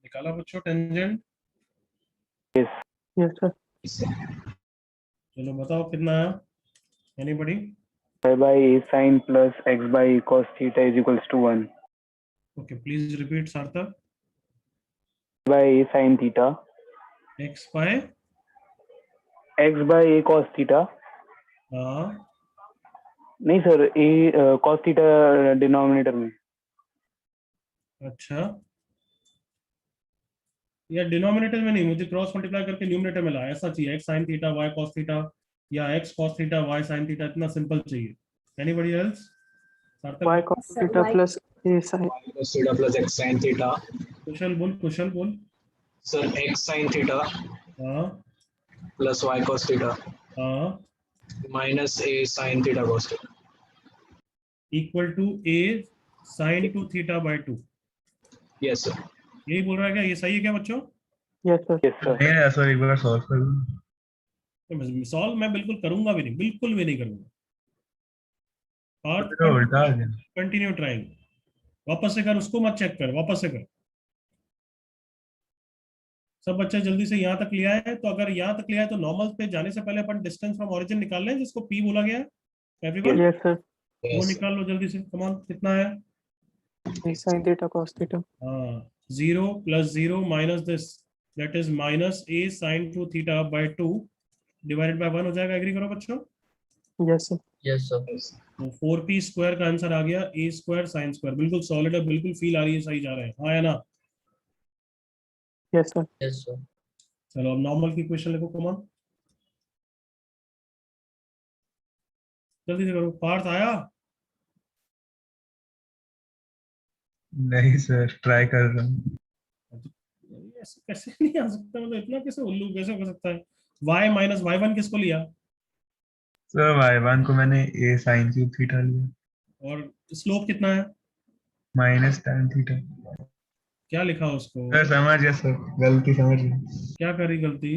निकाला बच्चों टेंजेंट? Yes. Yes, sir. चलो बताओ कितना है, anybody? Y by a sin plus x by cos theta is equals to 1. Okay please repeat Sarthak. By a sin theta. X by x by a cos theta. हाँ नहीं सर, a cos theta denominator में। अच्छा, या denominator में नहीं, मुझे cross multiply करके न्यूमरेटर में ला, ऐसा चाहिए। X sine theta Y cos theta, या X cos theta Y sine theta, इतना सिंपल चाहिए। Anybody else? Y Sarthak cos theta plus a sin. Cos theta plus x sin theta. कुशल बोल, कुशल बोल। Sir, x sin theta हाँ plus y cos theta हाँ, minus a sin theta cos theta. Equal to a sine two theta by 2। Yes, sir. यही बोल रहा है क्या? ये सही है क्या बच्चों? Yes, sir. Yes sir. नहीं ऐसा एक बार सॉल्व कर लो। सॉल्व मैं बिल्कुल करूंगा भी नहीं, बिल्कुल भी नहीं करूंगा। और तो उल्टा आ गया। Continue trying. वापस से कर, उसको मत चेक कर, वापस से कर। सब बच्चे जल्दी से यहाँ तक लिया है, तो अगर यहाँ तक लिया है तो नॉर्मल पे जाने से पहले अपन डिस्टेंस फ्रॉम ओरिजिन निकाल लें, जिसको पी बोला गया है। Everyone Yes, sir. वो Yes. निकाल लो जल्दी से, कम ऑन। कितना है? A sin theta cos theta. हाँ, 0 + 0 minus this, that is minus a sin 2 theta by 2 divided by 1 हो जाएगा। एग्री करो बच्चों? Yes, sir. Yes, sir. Yes. तो 4p स्क्वायर का आंसर आ गया a स्क्वायर साइन स्क्वायर, बिल्कुल सॉलिड है, बिल्कुल फील आ रही है, सही जा रहा है, हाँ या ना? Yes, sir. Yes, sir. चलो अब नॉर्मल की क्वेश्चन लिखो, कम ऑन जल्दी से करो, पार्थ आया? नहीं सर, ट्राई कर रहा हूँ। ऐसे कैसे नहीं आ सकता, मतलब इतना कैसे उल्लू कैसे हो सकता है? y माइनस वाई वन किसको लिया? सर y1 को मैंने a sin क्यूब थीटा लिया, और स्लोप कितना है? Minus tan theta. क्या लिखा उसको? सर समझ गया सर, गलती समझ गया। क्या करी गलती?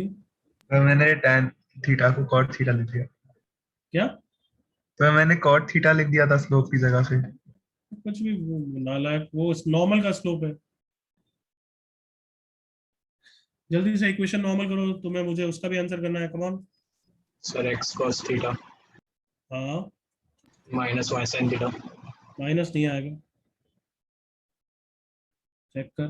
सर मैंने tan थीटा को cot थीटा लिख दिया। क्या? सर मैंने cot थीटा लिख दिया था स्लोप की जगह पे। कुछ भी नालायक, वो नॉर्मल का स्लोप है। जल्दी से इक्वेशन नॉर्मल करो, तुम्हें मुझे उसका भी आंसर करना है, come on. Sir, x cos theta हाँ, minus y sin theta. Minus नहीं आएगा, चेक कर,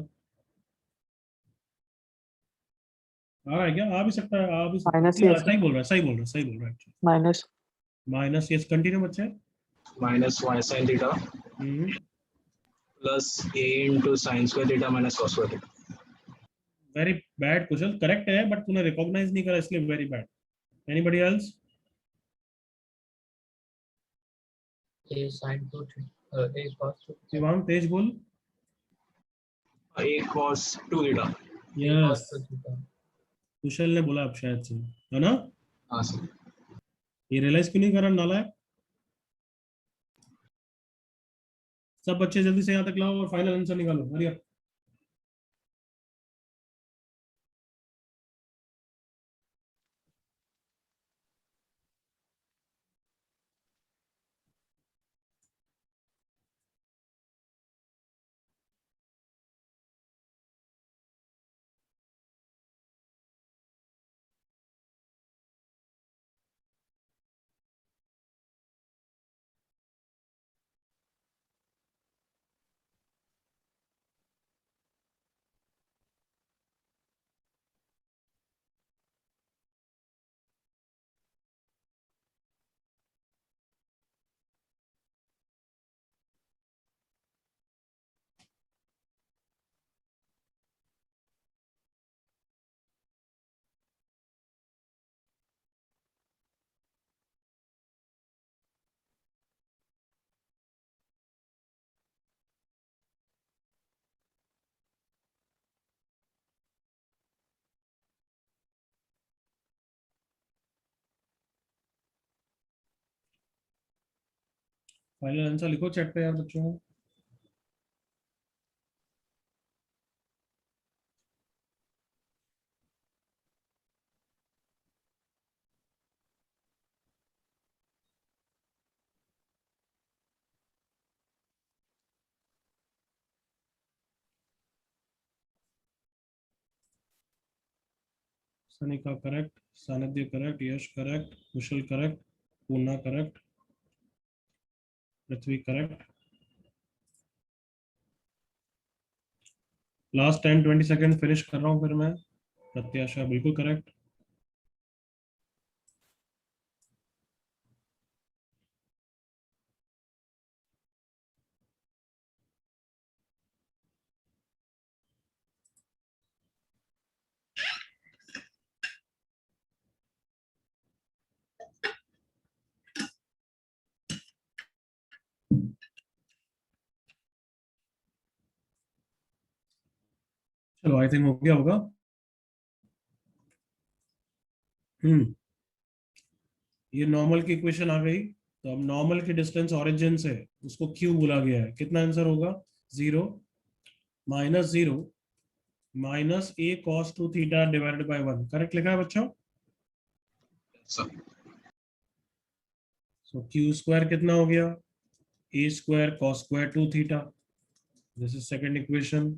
आ रहा है क्या? आ भी सकता है, आ भी सकता है। Minus हाँ, yes, सही बोल रहा है, सही बोल रहा है, सही बोल रहा है। minus. माइनस, ये कंटिन्यू बच्चे। Minus y sin theta hmm, plus a into sin square theta minus cos square theta. Very bad question, correct है बट तूने रिकॉग्नाइज नहीं करा, इसलिए very bad. Anybody else? A sin 2 theta. A cos 2 theta. Shivang तेज बोल। A cos 2 theta. A cos yes, 2 theta. Kushal ने बोला अब शायद से, है ना? हाँ sir. ये रियलाइज क्यों नहीं कर रहा नालायक? सब बच्चे जल्दी से यहाँ तक लाओ और फाइनल आंसर निकालो, हरी अप। फाइनल आंसर लिखो चैट पे यार बच्चों। सनिका करेक्ट, सानिध्य करेक्ट, यश करेक्ट, कुशल करेक्ट, पूर्णा करेक्ट, पृथ्वी करेक्ट। लास्ट 10-20 सेकंड फिनिश कर रहा हूँ फिर मैं। प्रत्याशा बिल्कुल करेक्ट। चलो आई थिंक हो गया होगा। ये नॉर्मल की इक्वेशन आ गई, तो अब नॉर्मल की डिस्टेंस ओरिजिन से उसको क्यू बोला गया है, कितना आंसर होगा? 0 minus 0 minus A cos 2 theta divided by 1, correct लिखा है बच्चों? Sir. सो क्यू स्क्वायर कितना हो गया? A square cos square 2 theta. This is second equation,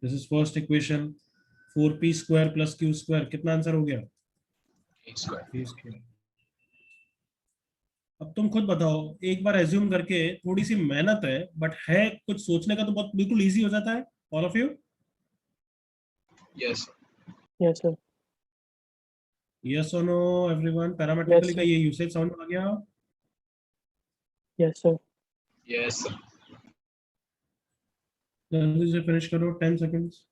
this is first equation. 4p square plus Q square, कितना आंसर हो गया? A square. A square. अब तुम खुद बताओ, एक बार एज्यूम करके, थोड़ी सी मेहनत है बट है, कुछ सोचने का तो बहुत बिल्कुल इजी हो जाता है। All of you? Yes. Yes, sir. Yes और नो एवरीवन? पैरामेट्रिकली Yes, का sir. ये यूसेज समझ में आ गया? Yes, sir. Yes, sir. जल्दी से फिनिश करो, 10 सेकंड्स।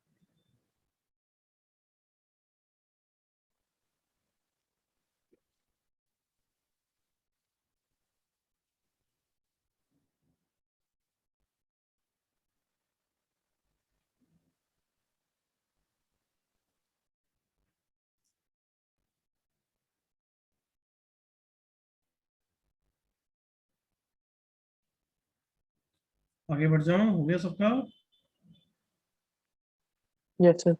आगे बढ़ जाओ, हो गया सबका? Yes, sir.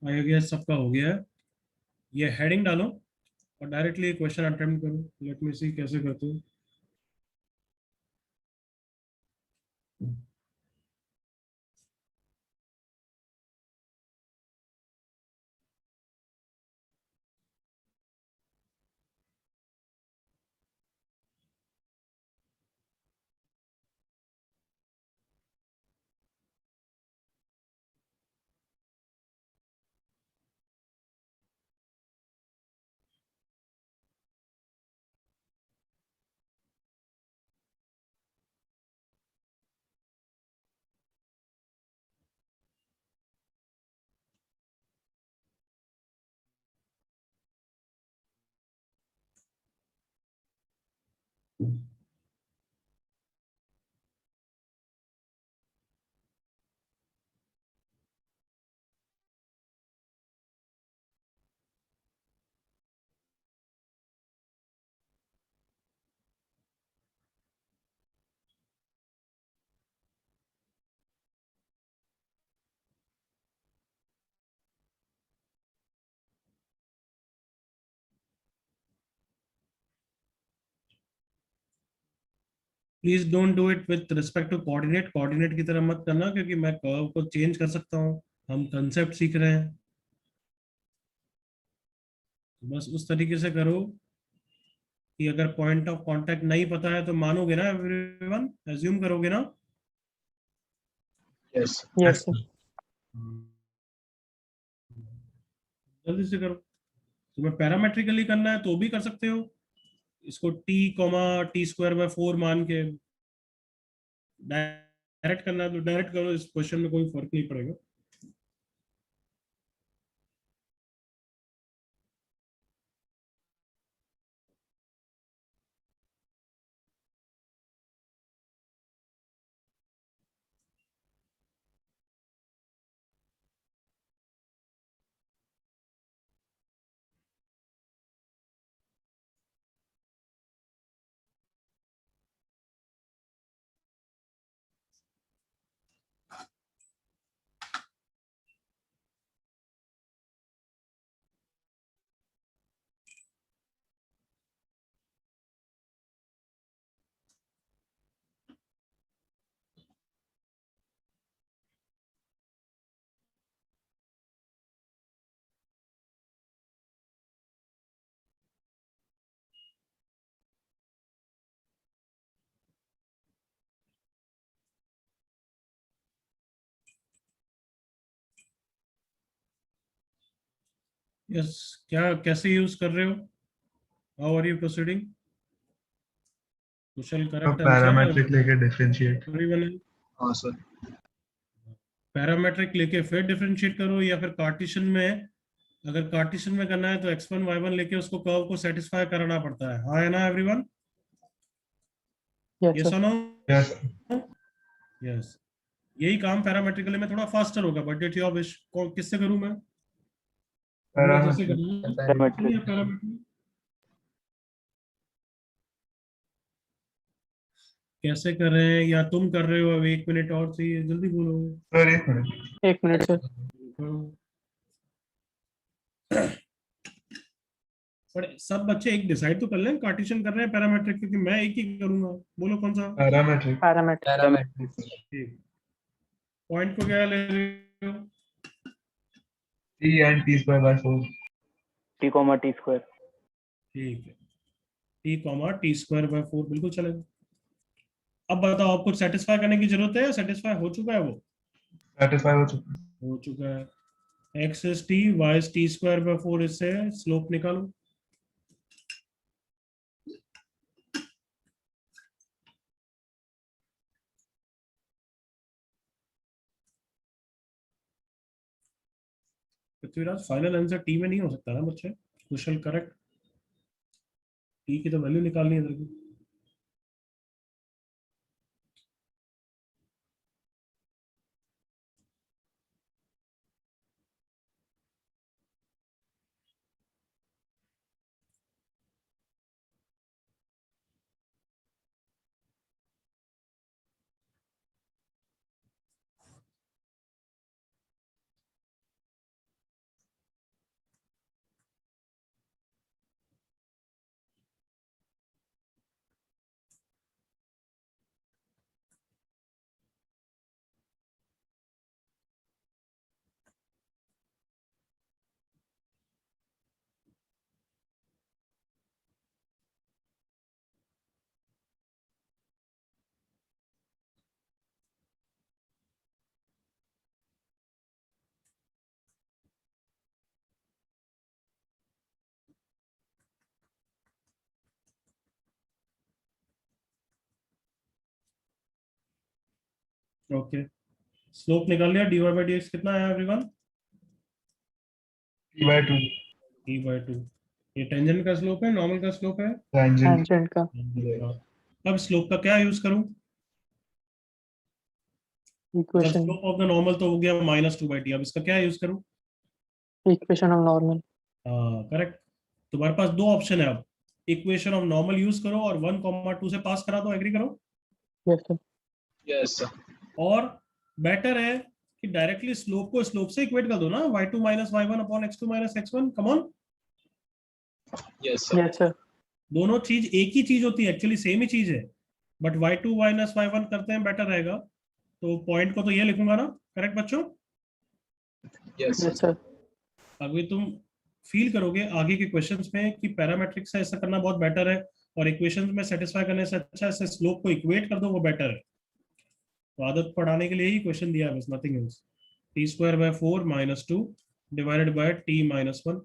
आई गेस सबका हो गया है। ये हेडिंग डालो और डायरेक्टली क्वेश्चन अटेम्प्ट करो। लेट मी सी कैसे करते हो। Please don't do it with respect to coordinate. Coordinate की तरह मत करना, क्योंकि मैं कर्व को चेंज कर सकता हूँ। हम कंसेप्ट सीख रहे हैं, बस उस तरीके से करो कि अगर पॉइंट ऑफ कांटेक्ट नहीं पता है तो मानोगे ना एवरीवन, एज्यूम करोगे ना? Yes. Yes, sir. जल्दी से करो। तुम्हें पैरामेट्रिकली करना है तो भी कर सकते हो। इसको t टी स्क्वायर बाय 4 मान के डायरेक्ट करना है तो डायरेक्ट करो। इस क्वेश्चन में कोई फर्क नहीं पड़ेगा। यस, क्या कैसे यूज कर रहे हो? How are you proceeding? Kushal, अब करेक्ट पैरामेट्रिक आंसर। लेके डिफरेंशिएट। हाँ सर। पैरामेट्रिक लेके फिर डिफरेंशिएट करो, या फिर कार्टेशियन में, अगर कार्टेशियन में करना है तो x1 y1 लेके उसको कर्व को सेटिस्फाई कराना पड़ता है। हाँ है ना एवरीवन? Yes, ये sir. सुनो। यस यस, यही काम पैरामेट्रिकली में थोड़ा फास्टर होगा, बट इट योर विश। किससे करूं मैं? जैसे पैरामेट्रिक। करना है पैरामेट्रिक। पैरामेट्रिक कैसे कर रहे हैं, या तुम कर रहे हो? अब 1 मिनट और चाहिए, जल्दी बोलो। सर एक मिनट। 1 minute, sir. पर सब बच्चे एक डिसाइड तो कर लें, कार्टेशियन कर रहे हैं पैरामेट्रिक, क्योंकि मैं एक ही करूंगा। बोलो कौन सा? पैरामेट्रिक। Parametric. Parametric. ठीक। पॉइंट को क्या ले रहे हो? t and t square by 4। T square. ठीक है, टी स्क्वायर बाय 4 बिल्कुल चलेगा। अब बताओ, आपको सेटिस्फाई करने की जरूरत है या सेटिस्फाई हो चुका है? वो सेटिस्फाई हो चुका है। हो चुका है। x is t, y is t square by 4, इससे स्लोप निकालो। पृथ्वीराज फाइनल आंसर टी में नहीं हो सकता ना बच्चे, कुशल करेक्ट, टी की तो वैल्यू निकालनी है इधर की। ओके, स्लोप निकाल लिया, dy by dx कितना आया एवरीवन? t/2 e/2। ये टेंजेंट का स्लोप है, नॉर्मल का स्लोप है? टेंजेंट। tangent का अब स्लोप का क्या यूज करूं? equation slope of the normal तो हो गया -2/t, अब इसका क्या यूज करूं? equation of normal हाँ करेक्ट। तुम्हारे पास दो ऑप्शन है अब, इक्वेशन ऑफ नॉर्मल यूज करो और 1,2 से पास करा दो, एग्री करो। yes sir Yes, sir. और बेटर है कि डायरेक्टली स्लोप को स्लोप से इक्वेट कर दो ना, y2 minus y1 upon x2 minus x1, come on. Yes, sir. yes sir दोनों चीज एक ही चीज होती है, एक्चुअली सेम ही चीज है, बट y2 minus y1 करते हैं, बेटर रहेगा। तो पॉइंट को तो ये लिखूंगा ना, करेक्ट बच्चों? Yes, sir. yes sir अभी तुम फील करोगे आगे के क्वेश्चंस में कि पैरामेट्रिक से ऐसा करना बहुत बेटर है, और इक्वेशंस में सेटिस्फाई करने से अच्छा ऐसे स्लोप को इक्वेट कर दो, वो बेटर है। तो आदत पढ़ाने के लिए ही क्वेश्चन दिया है बस, nothing else. t² / 4 - 2 divided by t - 1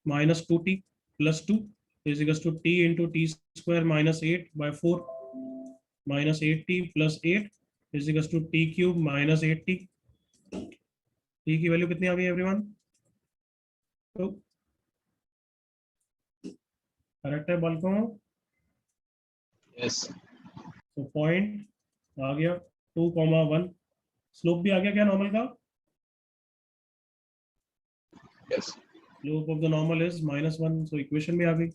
-2t + 2 is equals to t into t² - 8/4 -8t + 8 is equals to t³ - 8t। t की वैल्यू कितनी आ गई एवरीवन? तो करेक्ट है बालकों? Yes, sir. तो पॉइंट आ गया 2,1, स्लोप भी आ गया क्या नॉर्मल का? Yes. Slope of the normal is -1, so equation भी आ गई।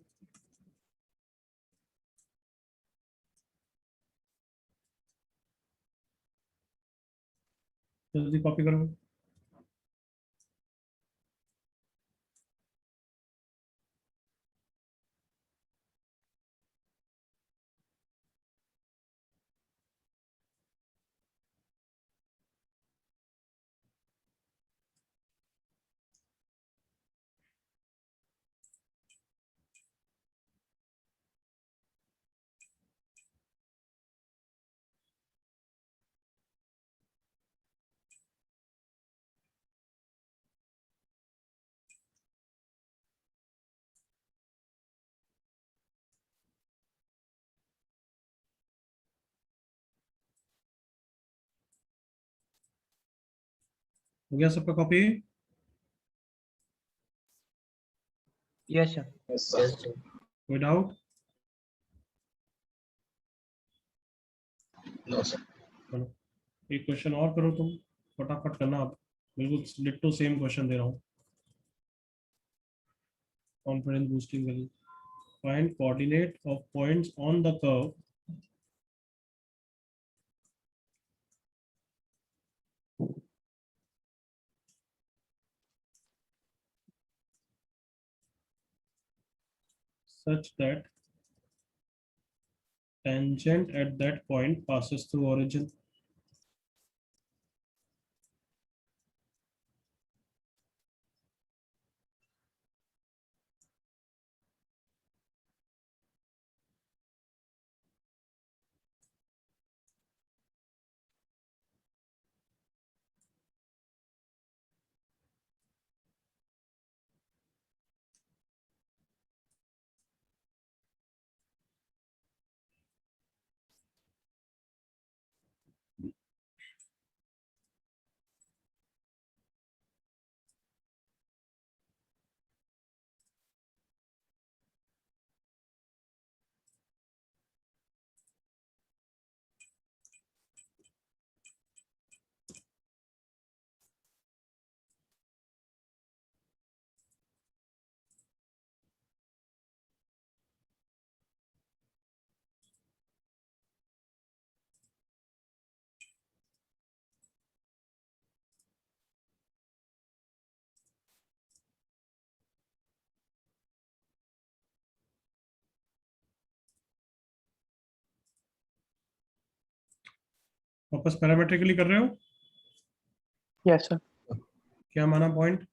जल्दी कॉपी करो। हो गया सबका copy? yes sir Yes, sir. Yes, sir. कोई डाउट? No, sir. चलो एक क्वेश्चन और करो तुम, फटाफट करना आप, बिल्कुल डिट्टो सेम क्वेश्चन दे रहा हूँ। Confidence boosting value, find coordinate of points on the curve such that tangent at that point passes through origin। वापस पैरामेट्रिकली कर रहे हो? Yes, sir. क्या माना point?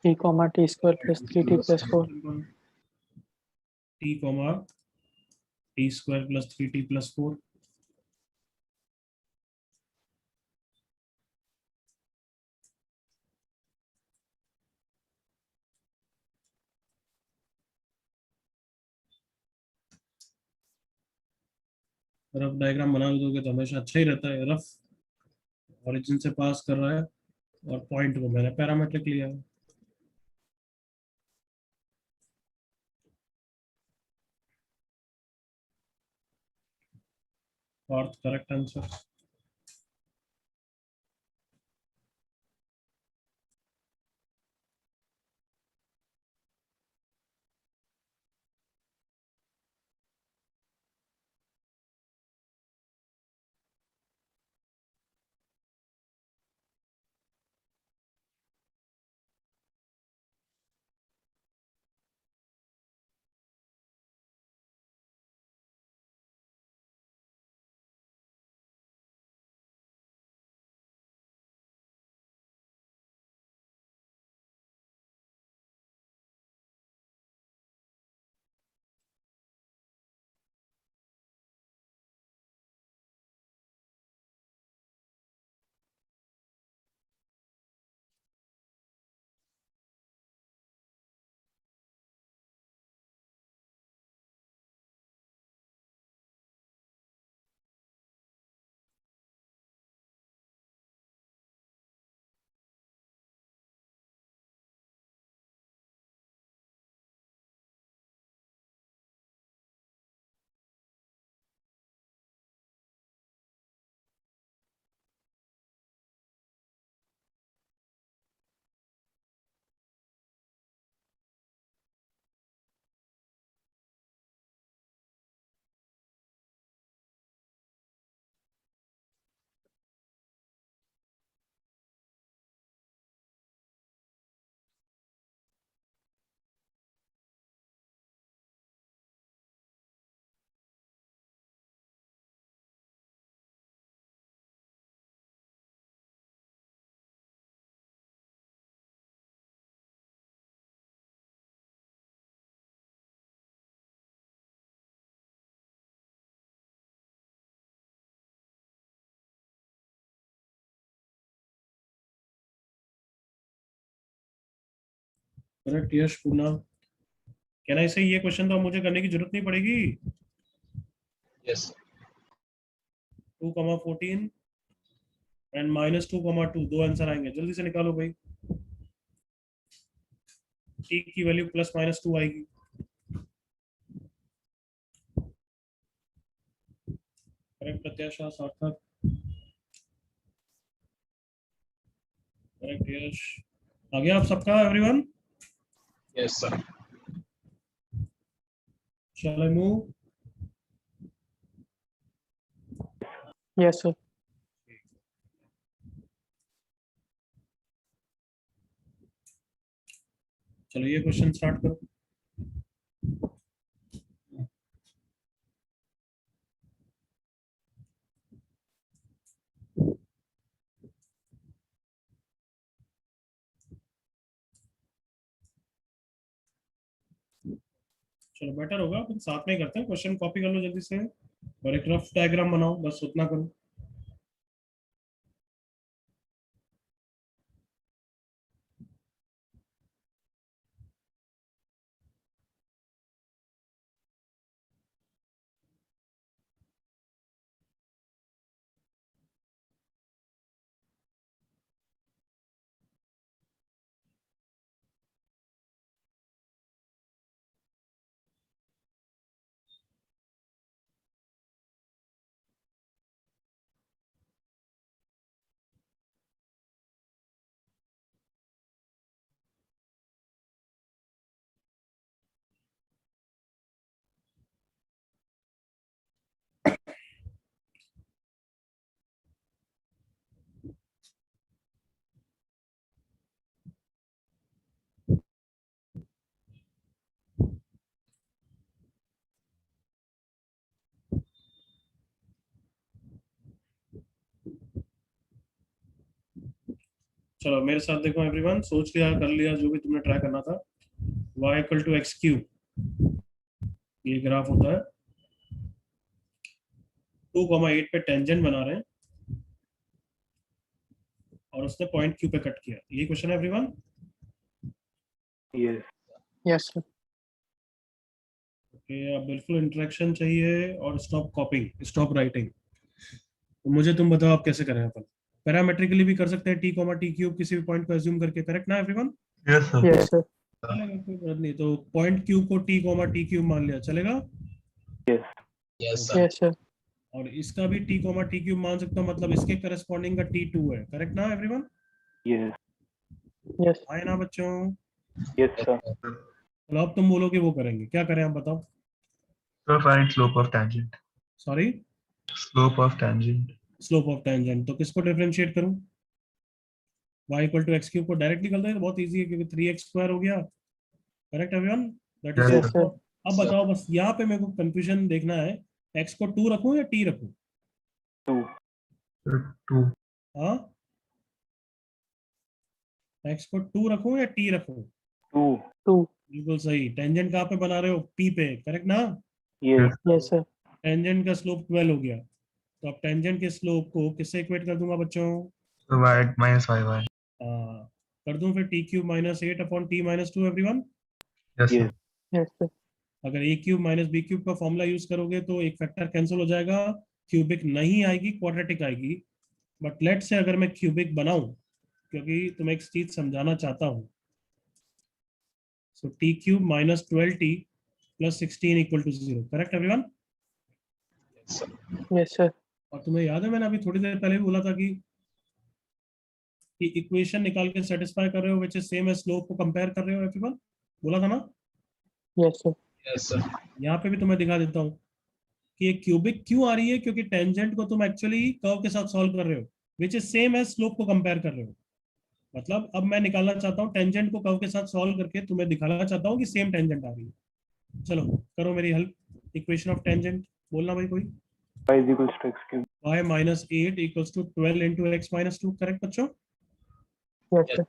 T comma T square plus 3T plus 4. T comma T square plus 3T plus 4. Rough diagram बना दोगे तो हमेशा अच्छा ही रहता है। रफ ओरिजिन से पास कर रहा है और पॉइंट को मैंने पैरामेट्रिक लिया है। Fourth correct answer. Correct Yash Poona. Can I से ये क्वेश्चन तो अब मुझे करने की जरूरत नहीं पड़ेगी। Yes. 2,14 एंड -2,2 दो आंसर आएंगे, जल्दी से निकालो भाई। टी की वैल्यू +-2 आएगी। करेक्ट प्रत्याशा सार्थक। करेक्ट यश। आ गया आप सबका everyone? Yes, sir. Shall I move? Yes, sir. चलो ये क्वेश्चन स्टार्ट करो। चलो बेटर होगा फिर साथ में ही करते हैं। क्वेश्चन कॉपी कर लो जल्दी से और एक रफ डायग्राम बनाओ, बस उतना करो। चलो मेरे साथ देखो एवरीवन, सोच लिया कर लिया जो भी तुमने ट्राई करना था। y equal to x cube, ये ग्राफ होता है, 2,8 पे टेंजेंट बना रहे हैं और उसने पॉइंट क्यू पे कट किया। ये क्वेश्चन है everyone. Yes. Yes, sir. Okay, अब बिल्कुल इंटरेक्शन चाहिए और स्टॉप कॉपिंग, स्टॉप राइटिंग। तो मुझे तुम बताओ आप कैसे करें। अपन पैरामेट्रिकली भी कर सकते हैं, टी कॉमा टी क्यूब किसी भी पॉइंट को एज्यूम करके, करेक्ट ना everyone? Yes sir. Yes, sir. चलेगा, कोई बात नहीं। तो पॉइंट क्यू को टी कॉमा टी क्यूब मान लिया, चलेगा? Yes. Yes, sir. Yes, sir. और इसका भी टी कॉमा टी क्यूब मान सकता हूँ, मतलब इसके करस्पॉन्डिंग का टी टू है, करेक्ट ना एवरीवन? Yes. Yes. आए ना बच्चों? Yes, sir. तो अब तुम बोलोगे वो करेंगे, क्या करें आप बताओ? Sir find slope of tangent. Sorry, slope of tangent. Slope of tangent. तो किसको डिफरेंशिएट करूं? y equal to x cube को डायरेक्टली कर दो, बहुत इजी है क्योंकि 3x स्क्वायर हो गया, correct everyone? That is Yes, Yes, sir. अब बताओ, बस यहाँ पे मेरे को कंफ्यूजन देखना है, x को 2 रखूं या t रखूं? 2. टू। हाँ, x को 2 रखूं या t रखूं? 2. 2. बिल्कुल सही। टेंजेंट कहाँ पे बना रहे हो? p पे, करेक्ट ना? Yes. Yes, sir. टेंजेंट का स्लोप 12 हो गया, तो अब टेंजेंट के स्लोप को किससे इक्वेट कर दूंगा बच्चों? तो y माइनस वाई वाई। कर दूं फिर T cube minus 8 upon T minus 2 everyone. Yes sir. Yes. Yes, sir. अगर ए क्यूब माइनस बी क्यूब का फॉर्मूला यूज करोगे तो एक फैक्टर कैंसिल हो जाएगा, क्यूबिक नहीं आएगी, क्वाड्रेटिक आएगी। बट लेट से अगर मैं क्यूबिक बनाऊं, क्योंकि तुम्हें एक चीज समझाना चाहता हूं, so T cube minus 12t plus 16 equal to 0, correct everyone? Yes, sir. Yes, sir. और तुम्हें याद है मैंने अभी थोड़ी देर पहले भी बोला था कि इक्वेशन निकाल के सेटिस्फाई कर रहे हो which is same as slope को कंपेयर कर रहे हो एवरीवन, बोला था ना? Yes, sir. Yes, sir. यहाँ पे भी तुम्हें दिखा देता हूँ कि ये क्यूबिक क्यों आ रही है, क्योंकि टेंजेंट को तुम एक्चुअली कर्व के साथ सॉल्व कर रहे हो which is same as slope को कंपेयर कर रहे हो। मतलब अब मैं निकालना चाहता हूँ टेंजेंट को कर्व के साथ सॉल्व करके, तुम्हें दिखाना चाहता हूँ कि सेम टेंजेंट आ रही है। चलो करो मेरी हेल्प। इक्वेशन ऑफ टेंजेंट बोलना भाई कोई। Y is equals to x cube. y minus 8 equals to 12 into x minus 2, correct बच्चों? Yes, sir.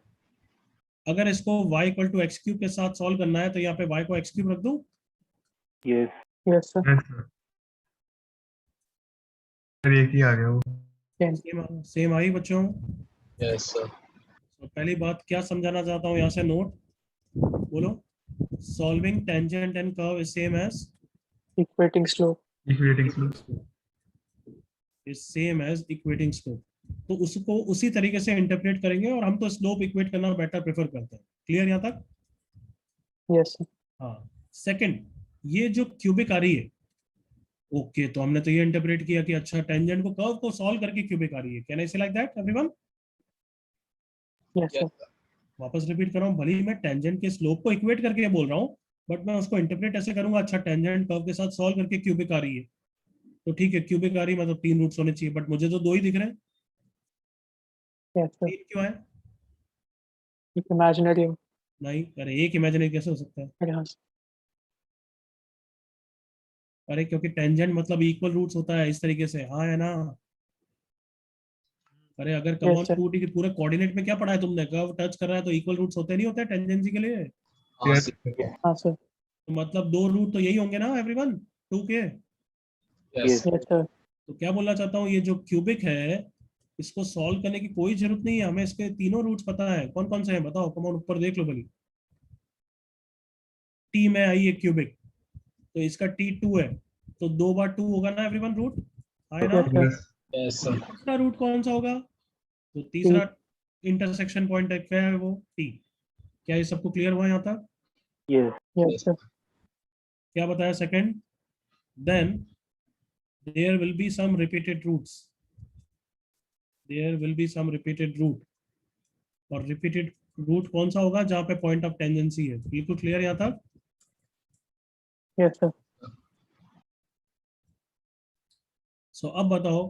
अगर इसको y equal to x cube के साथ सॉल्व करना है तो यहाँ पे y को एक्स क्यूब रख दूं? Yes. Yes, sir. Yes sir. Sir एक ही आ गया वो। सेम आई बच्चों? Yes, sir. तो पहली बात क्या समझाना चाहता हूँ यहाँ से, नोट बोलो। Solving tangent and curve is same as Equating slope. Equating slope. Is same as equating slope. तो उसको उसी तरीके से इंटरप्रेट करेंगे, और हम तो स्लोप इक्वेट करना बेटर प्रेफर करते हैं। क्लियर यहाँ तक? Yes, sir. हाँ। सेकंड, ये जो क्यूबिक आ रही है, ओके, तो हमने तो ये इंटरप्रेट किया कि अच्छा टेंजेंट को कर्व को सॉल्व करके क्यूबिक आ रही है। Can I say like that everyone? Yes, sir. वापस रिपीट कर रहा हूँ, भले ही मैं टेंजेंट के स्लोप को इक्वेट करके बोल रहा हूँ, बट मैं उसको इंटरप्रेट ऐसे करूंगा, अच्छा टेंजेंट कर्व के साथ सॉल्व करके क्यूबिक आ रही है, तो ठीक है क्यूबिक आ रही है, मतलब 3 रूट्स होने चाहिए, बट मुझे तो 2 ही दिख रहे हैं। Yes, sir. 3 क्यों है? It's imaginary. नहीं, अरे एक इमेजिनरी कैसे हो सकता है? Yes. अरे क्योंकि टेंजेंट मतलब इक्वल रूट्स होता है इस तरीके से, हाँ है ना? अरे अगर कम ऑन sir. 2D के पूरे कोऑर्डिनेट में क्या पढ़ा है तुमने, कर्व टच कर रहा है तो इक्वल रूट्स होते नहीं होते टेंजेंसी के लिए? यस हाँ, sir. तो मतलब 2 रूट तो यही होंगे ना एवरीवन, 2 के? Yes. Yes, sir. तो क्या बोलना चाहता हूँ, ये जो क्यूबिक है इसको सॉल्व करने की कोई जरूरत नहीं है, हमें इसके तीनों रूट्स पता है। कौन कौन से हैं बताओ, कम ऑन ऊपर देख लो भली। टी में आई है क्यूबिक, तो इसका T2 है, तो 2 बार 2 होगा ना एवरीवन, रूट आए ना? Yes, sir. Yes Yes, sir. तीसरा रूट कौन सा होगा? तो तीसरा इंटरसेक्शन पॉइंट है, क्या है वो? T। क्या ये सबको क्लियर हुआ यहाँ तक? Yes. Yes, sir. क्या बताया second? Then there will be some repeated roots, there will be some repeated root, और रिपीटेड रूट कौन सा होगा? जहां पे पॉइंट ऑफ टेंजेंसी है। बिल्कुल क्लियर यहाँ तक? Yes, sir. सो अब बताओ,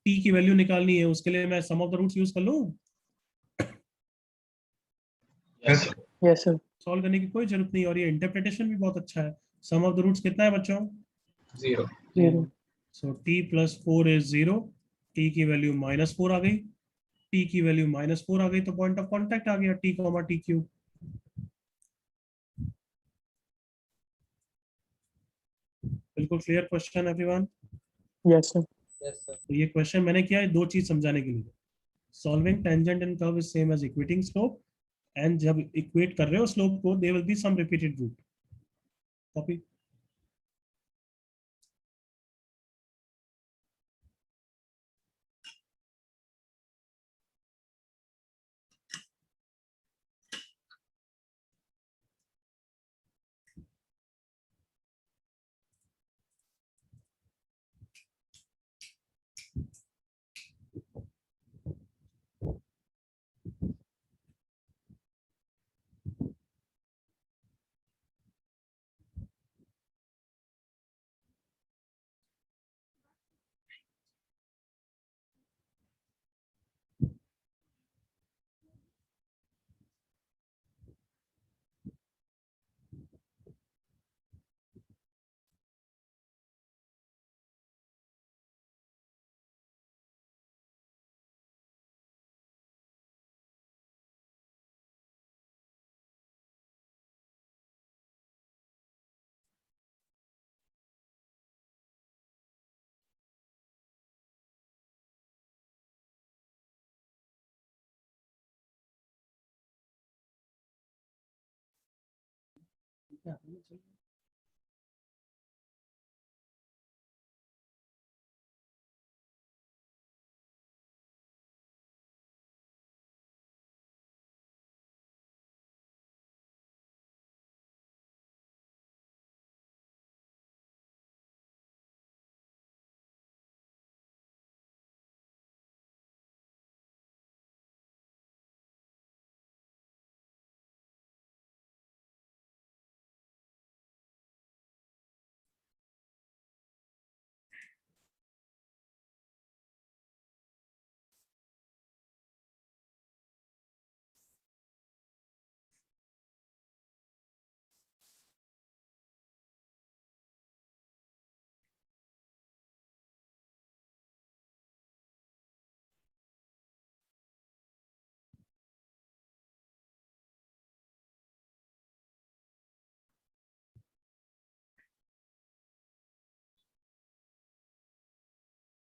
t की वैल्यू निकालनी है, उसके लिए मैं सम ऑफ द रूट्स यूज कर लूं? Yes, sir. Yes, sir. Solve करने की कोई जरूरत नहीं, और ये इंटरप्रिटेशन भी बहुत अच्छा है। सम ऑफ द रूट्स कितना है बच्चों? 0. 0. सो t प्लस 4 इज 0, t की वैल्यू -4 आ गई। t की वैल्यू -4 आ गई तो पॉइंट ऑफ कांटेक्ट आ गया t, t क्यूब। बिल्कुल clear question everyone? Yes, sir. Yes, sir. तो ये क्वेश्चन मैंने किया है दो चीज समझाने के लिए। Solving tangent and curve is same as equating slope, and जब इक्वेट कर रहे हो स्लोप को there will be some repeated root. Copy.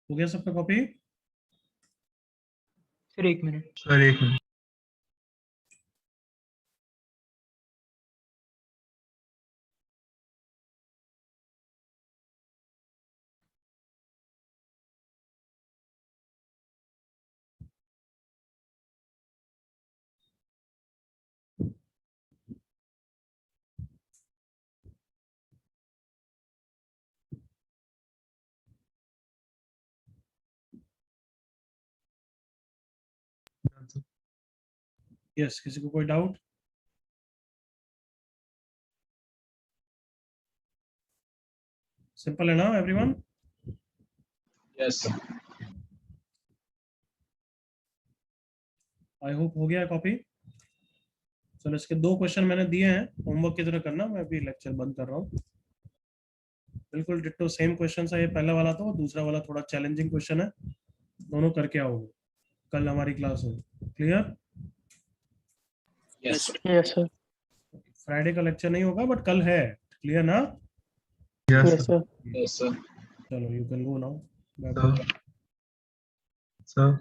हो गया सबका कॉपी? Sir 1 minute. सर एक मिनट। यस, किसी को कोई डाउट? सिंपल है ना एवरीवन? Yes. आई होप हो गया कॉपी। चलो इसके दो क्वेश्चन मैंने दिए हैं, होमवर्क की तरह करना। मैं अभी लेक्चर बंद कर रहा हूँ। बिल्कुल डिट्टो सेम क्वेश्चन है ये पहला वाला, तो दूसरा वाला थोड़ा चैलेंजिंग क्वेश्चन है। दोनों करके आओगे कल हमारी क्लास में। Clear? Yes. Yes, sir. Friday का लेक्चर नहीं होगा बट कल है। क्लियर ना? Yes Yes, sir. Yes, sir. चलो you can go now. Sir. Sir